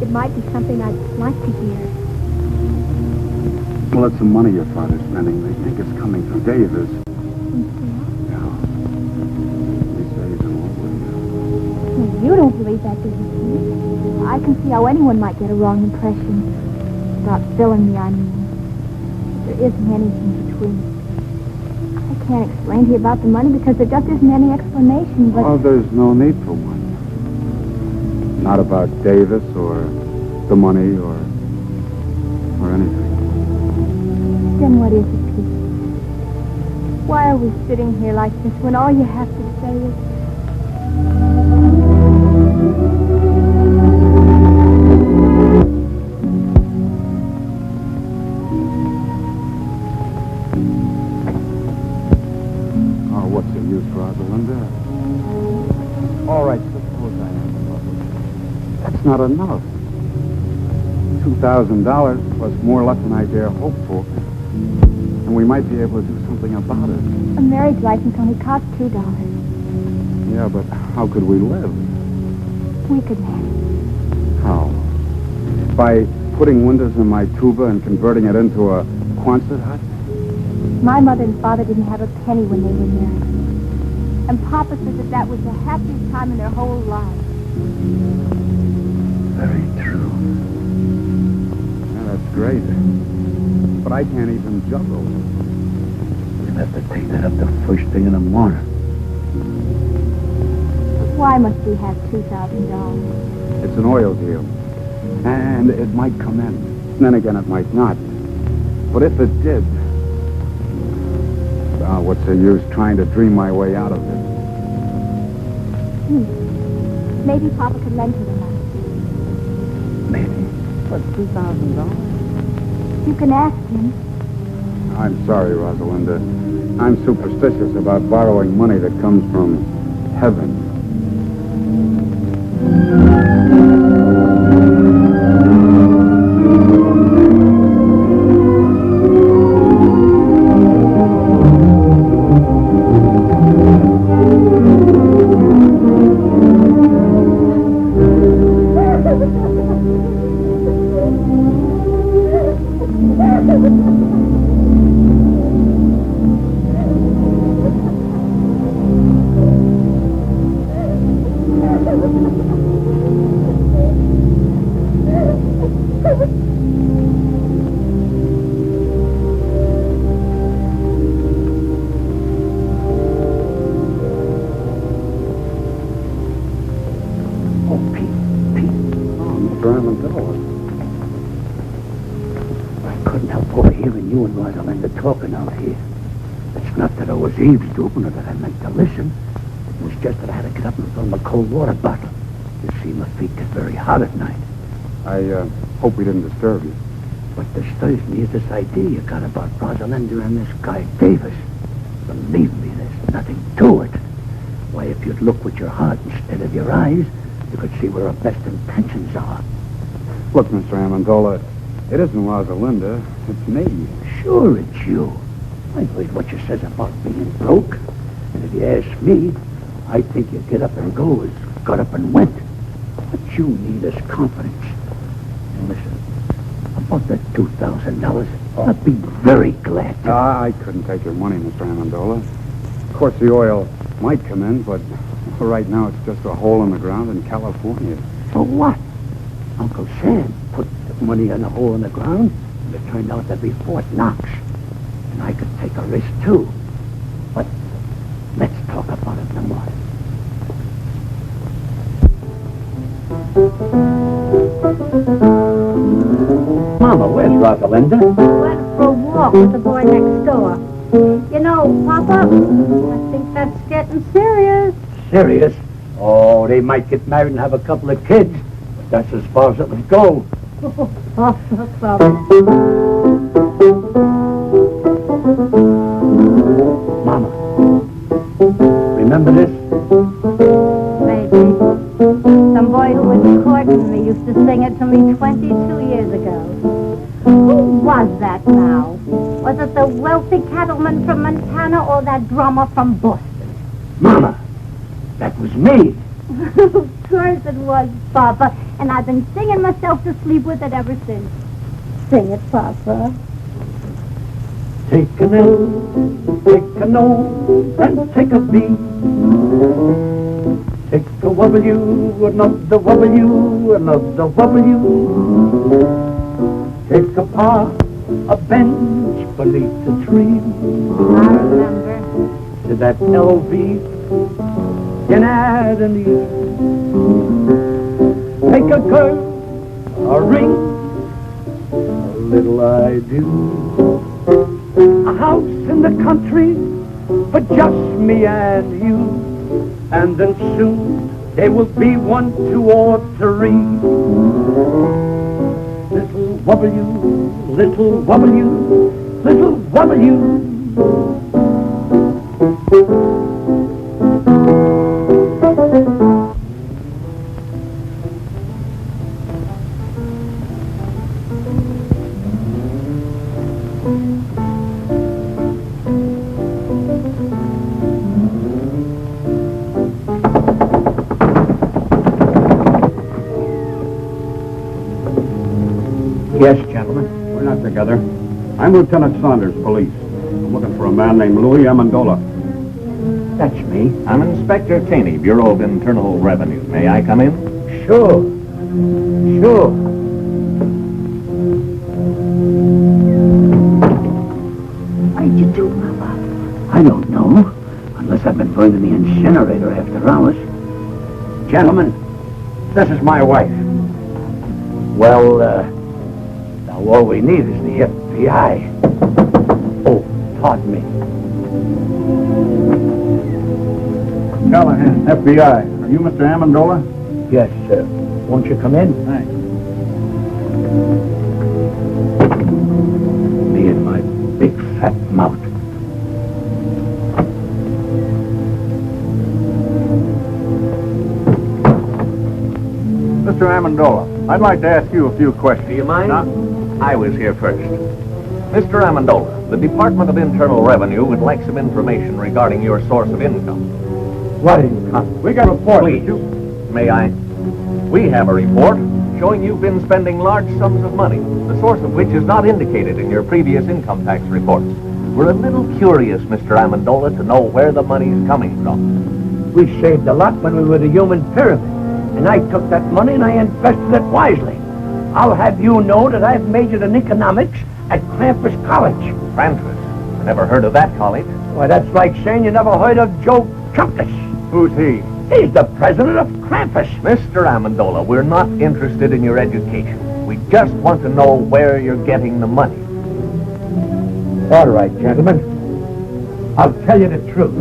It might be something I'd like to hear. Well, it's the money your father's spending. They think it's coming from Davis. Yeah. He says he's in love with you. Well, you don't believe that, do you, Pete? I can see how anyone might get a wrong impression. About filling me, I mean. There isn't anything between us. I can't explain to you about the money because there just isn't any explanation, but... Oh, there's no need for one. Not about Davis or the money or anything. Then what is it, Pete? Why are we sitting here like this when all you have to say is... Oh, what's the use, Rosalinda? All right, suppose I am. That's not enough. $2,000 plus more luck than I dare hope for. And we might be able to do something about it. A marriage license only costs $2. Yeah, but how could we live? We could manage. How? By putting windows in my tuba and converting it into a Quonset hut? My mother and father didn't have a penny when they were married. And Papa said that was the happiest time in their whole lives. Very true. Yeah, that's great. But I can't even juggle. We'll have to take that up the first thing in the morning. Why must we have $2,000? It's an oil deal. And it might come in. Then again, it might not. But if it did... what's the use trying to dream my way out of it? Maybe Papa could lend her the money. Maybe. But $2,000? You can ask him. I'm sorry, Rosalinda. I'm superstitious about borrowing money that comes from heaven. Talking out here. It's not that I was eavesdropping or that I meant to listen. It was just that I had to get up and fill my cold water bottle. You see, my feet get very hot at night. I hope we didn't disturb you. What disturbs me is this idea you got about Rosalinda and this guy Davis. Believe me, there's nothing to it. Why, if you'd look with your heart instead of your eyes, you could see where our best intentions are. Look, Mr. Amendola, it isn't Rosalinda. It's me. Sure, it's you. I heard what you says about being broke. And if you ask me, I think you get up and go as got up and went. What you need is confidence. And listen, about that $2,000, I'd be very glad to. I couldn't take your money, Mr. Amendola. Of course, the oil might come in, but for right now, it's just a hole in the ground in California. So what? Uncle Sam put the money in a hole in the ground, and it turned out to be Fort Knox. And I could take a risk, too. But let's talk about it in the morning. Mama, where's Rosalinda? Went for a walk with the boy next door. You know, Papa, I think that's getting serious. Serious? Oh, they might get married and have a couple of kids. But that's as far as it would go. Mama, remember this? Maybe. Some boy who was courting me used to sing it to me 22 years ago. Who was that now? Was it the wealthy cattleman from Montana or that drummer from Boston? Mama, that was me. Of course it was, Papa. And I've been singing myself to sleep with it ever since. Sing it, Papa. Take an L, take an O, and take a B. Take a W, another W, another W. Take a par, a bench, beneath the tree. I remember. To that LV in Adam Eve. Take a girl, a ring, a little I do. A house in the country for just me and you. And then soon there will be 1, 2, or 3. Little W, little W, little W. Yes, gentlemen. We're not together. I'm Lieutenant Saunders, police. I'm looking for a man named Louis Amendola. That's me. I'm Inspector Taney, Bureau of Internal Revenue. May I come in? Sure. Sure. What did you do, Mama? I don't know. Unless I've been going to the incinerator after hours. Gentlemen, this is my wife. Well, now all we need is the FBI. Oh, pardon me. Callahan, FBI. Are you Mr. Amendola? Yes, sir. Won't you come in? Thanks. Me and my big fat mouth. Mr. Amendola, I'd like to ask you a few questions. Do you mind? I was here first. Mr. Amendola, the Department of Internal Revenue would like some information regarding your source of income. What income? We got a report. Please, may I? We have a report showing you've been spending large sums of money, the source of which is not indicated in your previous income tax reports. We're a little curious, Mr. Amendola, to know where the money's coming from. We saved a lot when we were the human pyramid. And I took that money and I invested it wisely. I'll have you know that I've majored in economics at Krampus College. Krampus? I never heard of that college. Why, that's like saying you never heard of Joe Chunkus. Who's he? He's the president of Krampus. Mr. Amendola, we're not interested in your education. We just want to know where you're getting the money. All right, gentlemen. I'll tell you the truth.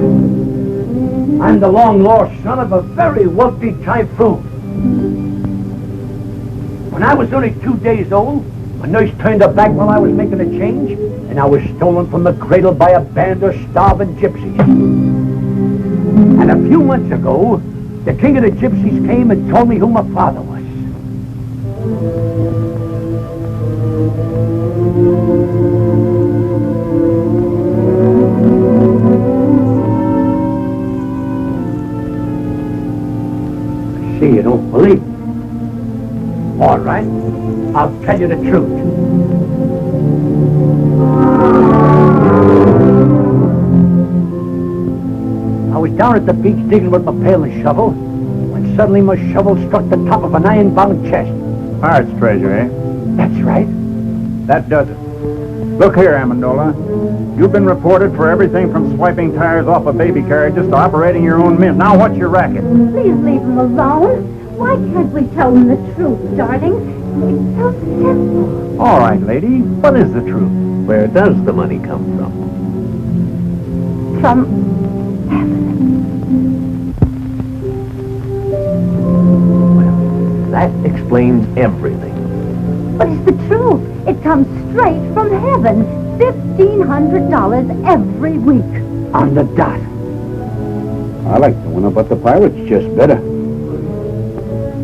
I'm the long-lost son of a very wealthy typhoon. When I was only 2 days old, a nurse turned her back while I was making a change, and I was stolen from the cradle by a band of starving gypsies. And a few months ago, the king of the gypsies came and told me who my father was. I see you don't believe me. All right, I'll tell you the truth. I was down at the beach digging with my pail and shovel when suddenly my shovel struck the top of an iron-bound chest. Pirate's treasure, eh? That's right. That does it. Look here, Amendola. You've been reported for everything from swiping tires off of baby carriages to operating your own mint. Now what's your racket? Please leave him alone. Why can't we tell him the truth, darling? It's so simple. All right, lady. What is the truth? Where does the money come from? From That explains everything. But it's the truth. It comes straight from heaven. $1,500 every week. On the dot. I like the one about the pirates just better.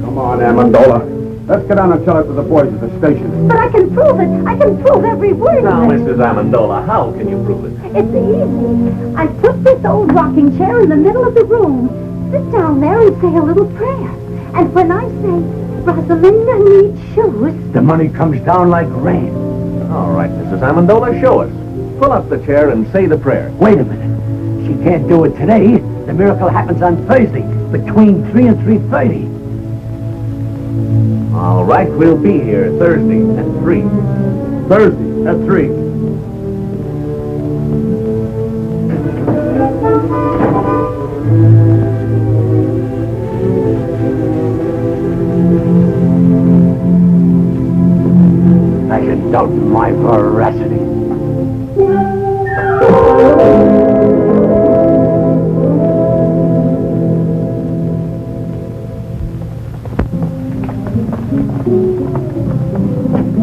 Come on, Amendola. Let's get down and tell it to the boys at the station. But I can prove it. I can prove every word Now, of it. Mrs. Amendola, how can you prove it? It's easy. I put this old rocking chair in the middle of the room. Sit down there and say a little prayer. And when I say, Rosalinda needs shoes, The money comes down like rain. All right, Mrs. Amendola, show us. Pull up the chair and say the prayer. Wait a minute. She can't do it today. The miracle happens on Thursday, between 3 and 3:30. All right, we'll be here Thursday at 3. Thursday at 3. doubting my veracity.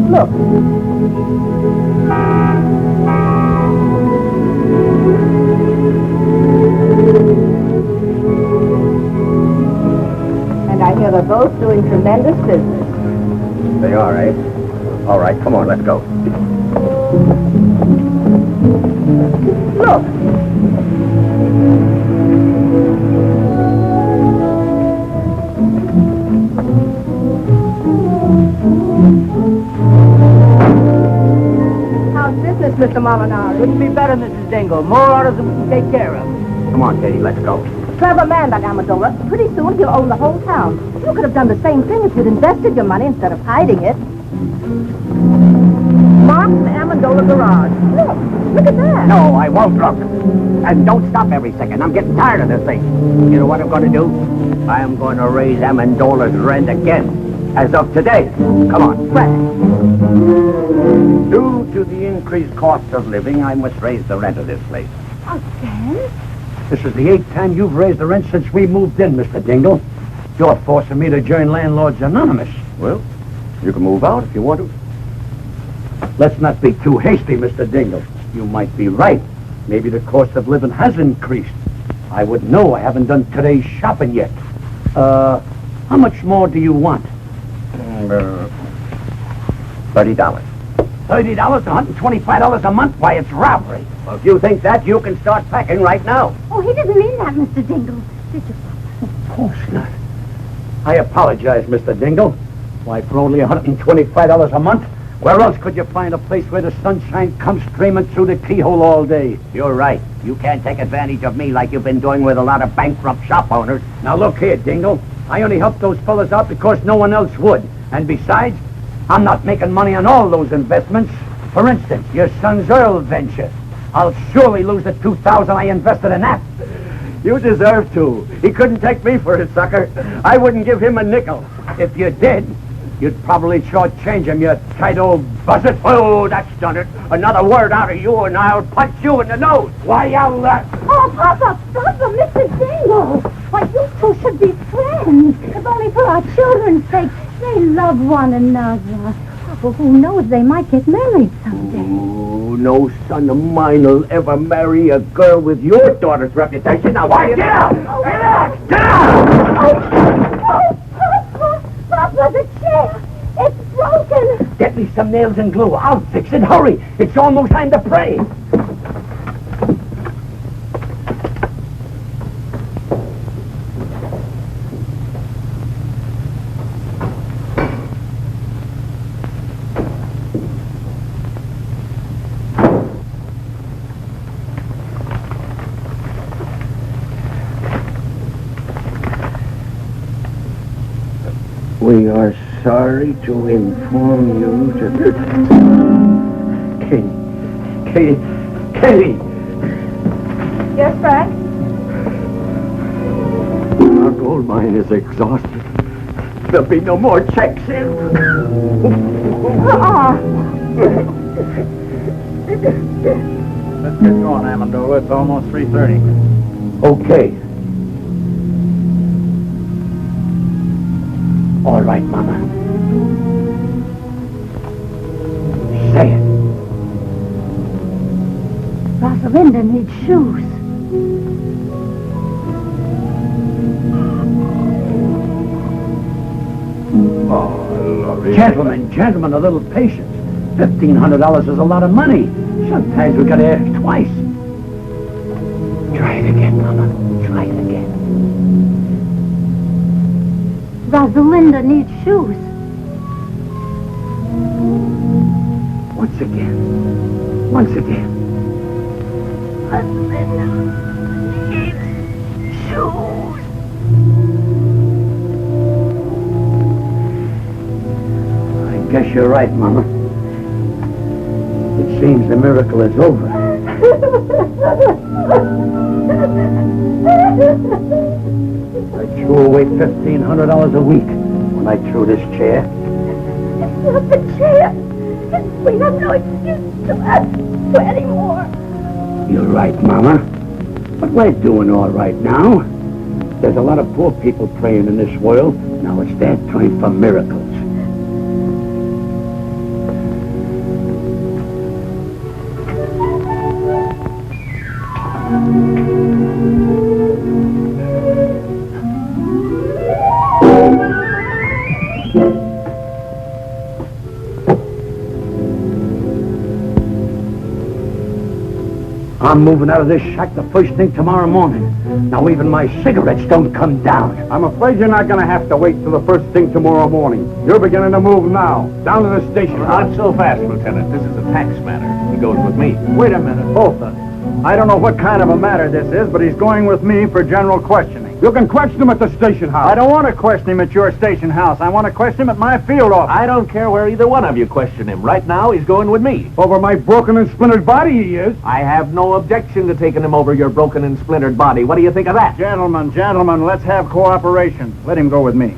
Look. And I hear they're both doing tremendous business. They are, eh? All right, come on, let's go. Look. How's business, Mr. Molinari? Couldn't be better, Mrs. Dingle. More orders than we can take care of. Come on, Katie, let's go. Clever man, that Amendola. Pretty soon he'll own the whole town. You could have done the same thing if you'd invested your money instead of hiding it. Mark's Amendola Garage. Look at that. No, I won't, look. And don't stop every second. I'm getting tired of this thing. You know what I'm going to do? I am going to raise Amendola's rent again. As of today. Come on. Due to the increased cost of living, I must raise the rent of this place. Again? This is the 8th time you've raised the rent since we moved in, Mr. Dingle. You're forcing me to join Landlords Anonymous. Well, you can move out if you want to. Let's not be too hasty, Mr. Dingle. You might be right. Maybe the cost of living has increased. I wouldn't know. I haven't done today's shopping yet. How much more do you want? $30. $30, $125 a month? Why, it's robbery. Well, if you think that, you can start packing right now. Oh, he didn't mean that, Mr. Dingle. Did you? Of course not. I apologize, Mr. Dingle. Why, for only $125 a month, where else could you find a place where the sunshine comes streaming through the keyhole all day? You're right. You can't take advantage of me like you've been doing with a lot of bankrupt shop owners. Now, look here, Dingle. I only helped those fellas out because no one else would. And besides, I'm not making money on all those investments. For instance, your son's oil venture. I'll surely lose the $2,000 I invested in that. You deserve to. He couldn't take me for a sucker. I wouldn't give him a nickel. If you did, you'd probably shortchange him, you tight old buzzard. Oh, that's done it. Another word out of you and I'll punch you in the nose. Why, I'll... Oh, Papa, Mr. Dingle. Why, you two should be friends. If only for our children's sake. They love one another. Well, who knows, they might get married someday. Oh, no son of mine will ever marry a girl with your daughter's reputation. Now, why, get out! Get out! Get out! Papa, the chair! It's broken! Get me some nails and glue. I'll fix it. Hurry! It's almost time to pray. We are sorry to inform you that... Katie! Yes, Frank? Our gold mine is exhausted. There'll be no more checks in. Let's get going, Amendola. It's almost 3:30. Okay. All right, Mama. Say it. Rosalinda needs shoes. Gentlemen, a little patience. $1,500 is a lot of money. Sometimes we gotta ask twice. Try it again, Mama. Try it again. Rosalinda needs shoes. Once again. Rosalinda needs shoes. I guess you're right, Mama. It seems the miracle is over. I threw away $1,500 a week when I threw this chair. It's not the chair. We have no excuse to ask for any more. You're right, Mama. But we're doing all right now. There's a lot of poor people praying in this world. Now it's their time for miracles. I'm moving out of this shack the first thing tomorrow morning. Now even my cigarettes don't come down. I'm afraid you're not going to have to wait till the first thing tomorrow morning. You're beginning to move now. Down to the station. Not so fast, Lieutenant. This is a tax matter. He goes with me. Wait a minute, both of us. I don't know what kind of a matter this is, but he's going with me for general questioning. You can question him at the station house. I don't want to question him at your station house. I want to question him at my field office. I don't care where either one of you question him. Right now, he's going with me. Over my broken and splintered body, he is. I have no objection to taking him over your broken and splintered body. What do you think of that? Gentlemen, let's have cooperation. Let him go with me.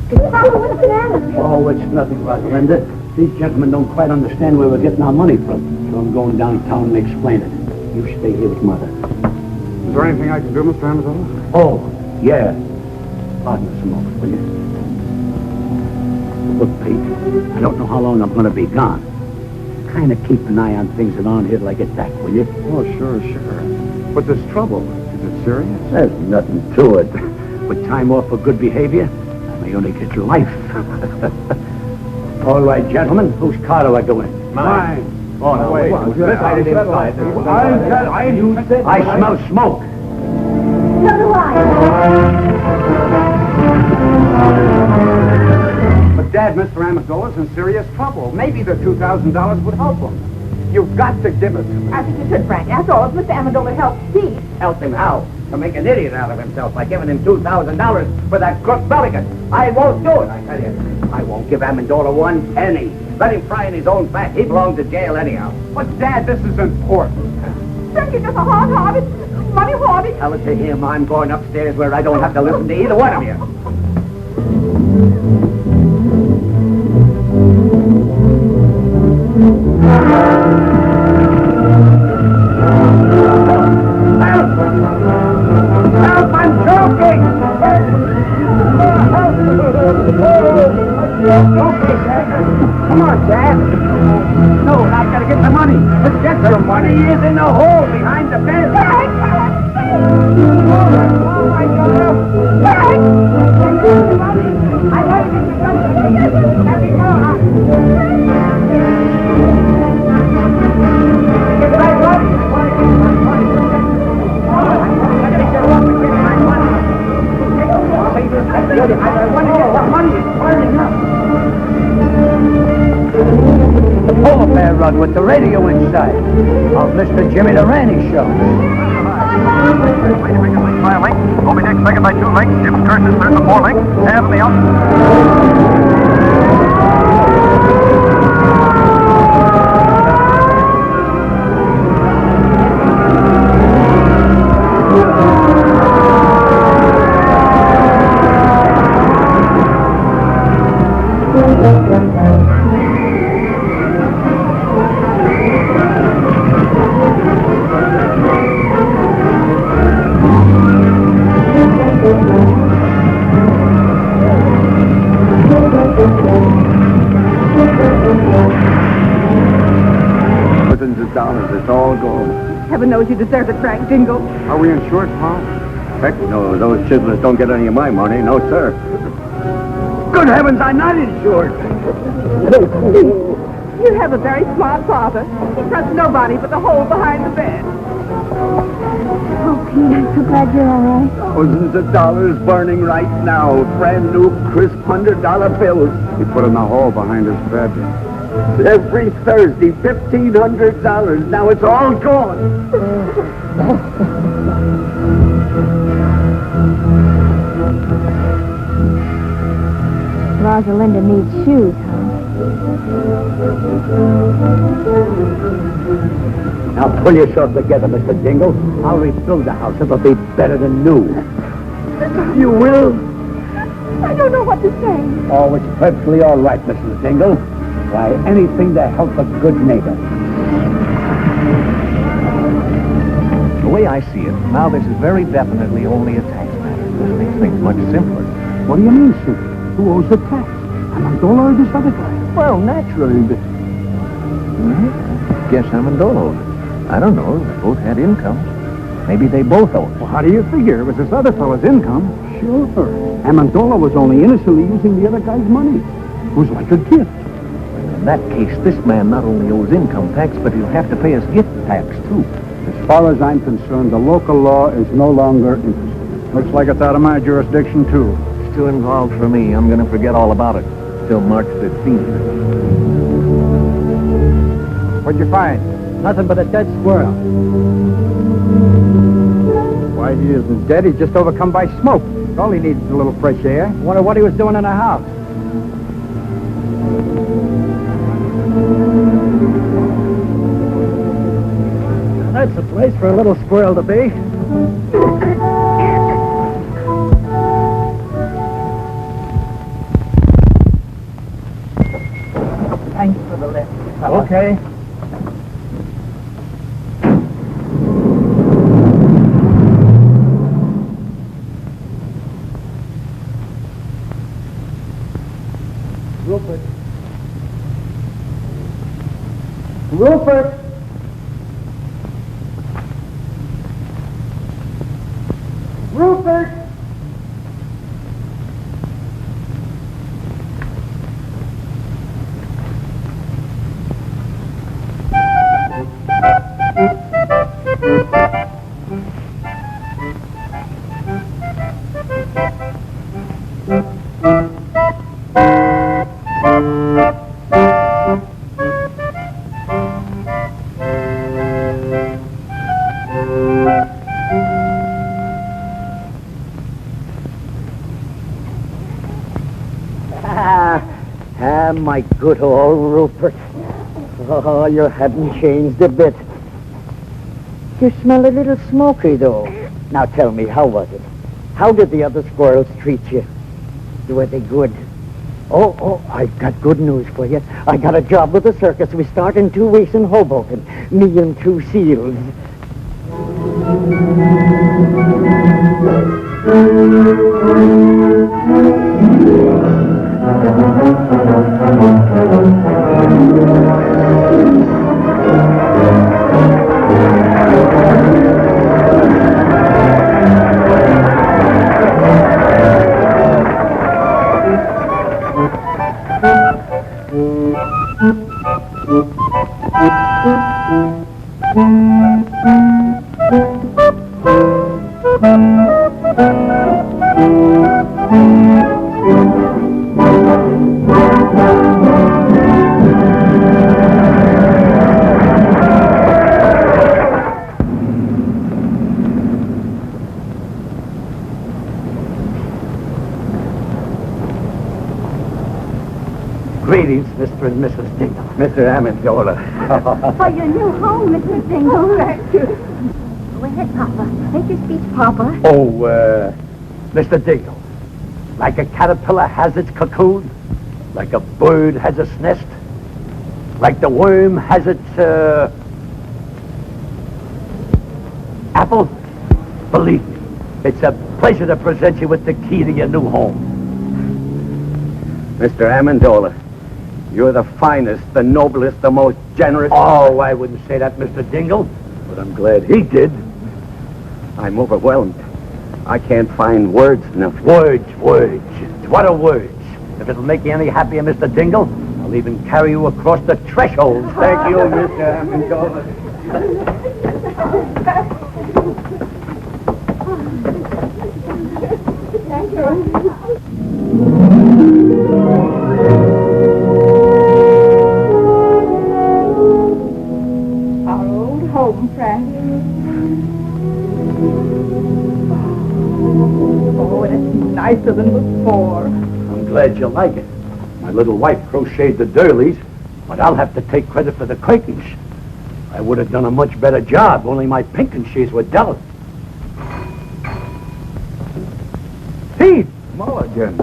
Papa, what's the matter? Oh, it's nothing, Rosalinda. These gentlemen don't quite understand where we're getting our money from. So I'm going downtown and explaining it. You stay here with Mother. Is there anything I can do, Mr. Amazola? Oh, yeah. Pardon us a moment, will you? Look, Pete, I don't know how long I'm going to be gone. Kind of keep an eye on things around here till I get back, will you? Oh, sure. But this trouble, is it serious? There's nothing to it. With time off for good behavior, I may only get life. All right, gentlemen, whose car do I go in? Mine. Oh, no, wait. I did inside. I smell smoke. So do I. But, Dad, Mr. Amazola's in serious trouble. Maybe the $2,000 would help him. You've got to give it to me. I think you should, Frank. After all, if Mr. Amendola helps Pete. Help him how? To make an idiot out of himself by giving him $2,000 for that crook Pelican. I won't do it, I tell you. I won't give Amendola one penny. Let him fry in his own fat. He belongs to jail anyhow. But, Dad, this is important. Frank, you're just a hard-hearted, money-hoarding. Tell it to him. I'm going upstairs where I don't have to listen to either one of you. Help! I'm choking! Come on, Dad. No, I've got to get the money. Let's get the money. He is in the hole behind the bed. Oh, my God. The polar bear rug with the radio inside of Mr. Jimmy the Randy Show. By a length, Moby Dick second by 2 lengths, Jim Curtis third by 4 lengths, half of the out. It's all gone. Heaven knows you deserve it, Frank Dingle. Are we insured, Paul? Heck no, those chiselers don't get any of my money. No, sir. Good heavens, I'm not insured. You have a very smart father. He trusts nobody but the hole behind the bed. Oh, Pete, I'm so glad you're all right. Thousands of dollars burning right now. Brand new, crisp $100 bills. He put in the hole behind his bed. Every Thursday, $1,500. Now it's all gone. Rosalinda needs shoes, huh? Now pull yourself together, Mr. Dingle. I'll rebuild the house. It'll be better than new. You will? I don't know what to say. Oh, it's perfectly all right, Mrs. Dingle. Why, anything to help a good neighbor. The way I see it, now this is very definitely only a tax matter. This makes things much simpler. What do you mean, sir? Who owes the tax? Amendola or this other guy? Well, naturally, but... Guess Amendola owes it. I don't know. They both had incomes. Maybe they both owe it. Well, how do you figure? It was this other fellow's income. Sure. Amendola was only innocently using the other guy's money. It was like a gift. In that case, this man not only owes income tax, but he'll have to pay us gift tax, too. As far as I'm concerned, the local law is no longer interested. Looks like it's out of my jurisdiction, too. It's too involved for me. I'm going to forget all about it till March 15th. What'd you find? Nothing but a dead squirrel. Why, he isn't dead. He's just overcome by smoke. All he needs is a little fresh air. Wonder what he was doing in the house. That's a place for a little squirrel to be. Thanks for the lift. Okay. Rupert. Rupert! Rupert! My good old Rupert. Oh, you haven't changed a bit. You smell a little smoky, though. Now tell me, how was it? How did the other squirrels treat you? Were they good? Oh, I've got good news for you. I got a job with the circus. We start in 2 weeks in Hoboken. Me and 2 seals. Greetings, Mr. and Mrs. Dingle. Mr. Amendola. For your new home, Mr. Dingle. Go ahead, Papa. Make your speech, Papa. Oh, Mr. Dingle. Like a caterpillar has its cocoon, like a bird has its nest, like the worm has its, apple. Believe me, it's a pleasure to present you with the key to your new home. Mr. Amendola, you're the finest, the noblest, the most generous... Oh, I wouldn't say that, Mr. Dingle, but I'm glad he did. I'm overwhelmed. I can't find words enough. Words. What are words? If it'll make you any happier, Mr. Dingle, I'll even carry you across the threshold. Thank you, Mr. Amendola. Thank you. Our old home, Frank. Oh, and it's nicer than before. I'm glad you like it. My little wife crocheted the doilies, but I'll have to take credit for the curtains. I would have done a much better job, only my pinking sheets were delicate. Pete! Mulligan.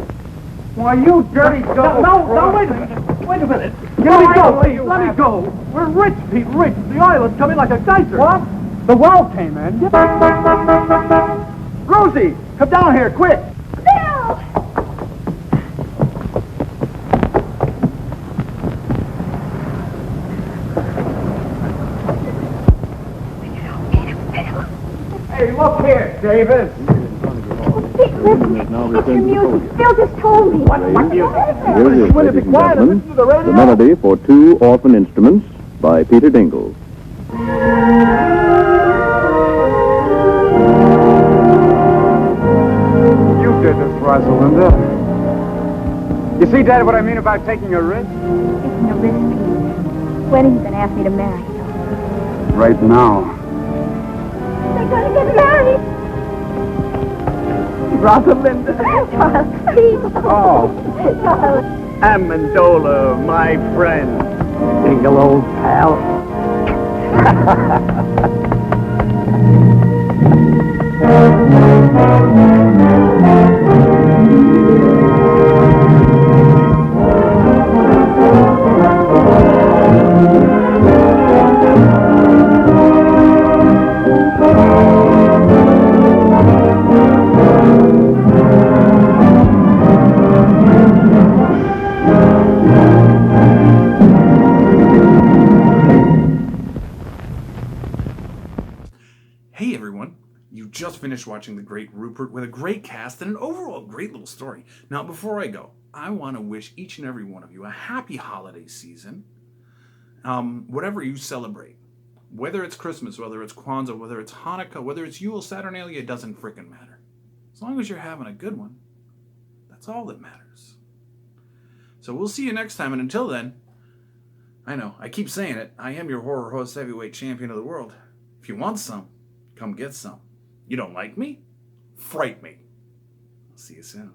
Why, you dirty double... No, wait a minute. Wait a minute. Let me go, please. Let me go. We're rich, Pete, rich. The oil is coming like a geyser. What? The well came in. Rosie, come down here, quick. Bill! Hey, look here, Davis. Pete, listen. It's the music. Bill just told me. What music? Here it is, Will you ladies be and quiet and gentlemen, listen to the radio? the melody for two orphan instruments by Peter Dingle. You did this, Rosalinda. You see, Dad, what I mean about taking a risk? Taking a risk, Pete. When are you going to ask me to marry you? Right now. They're going to get married. Rosalinda. Charles, please. Oh. Charles. Amendola, my friend. Dingle, old pal. Hey everyone, you just finished watching The Great Rupert with a great cast and an overall great little story. Now before I go, I want to wish each and every one of you a happy holiday season. Whatever you celebrate, whether it's Christmas, whether it's Kwanzaa, whether it's Hanukkah, whether it's Yule, Saturnalia, it doesn't frickin' matter. As long as you're having a good one, that's all that matters. So we'll see you next time, and until then, I know, I keep saying it, I am your horror host, heavyweight champion of the world. If you want some, come get some. You don't like me? Fright me. I'll see you soon.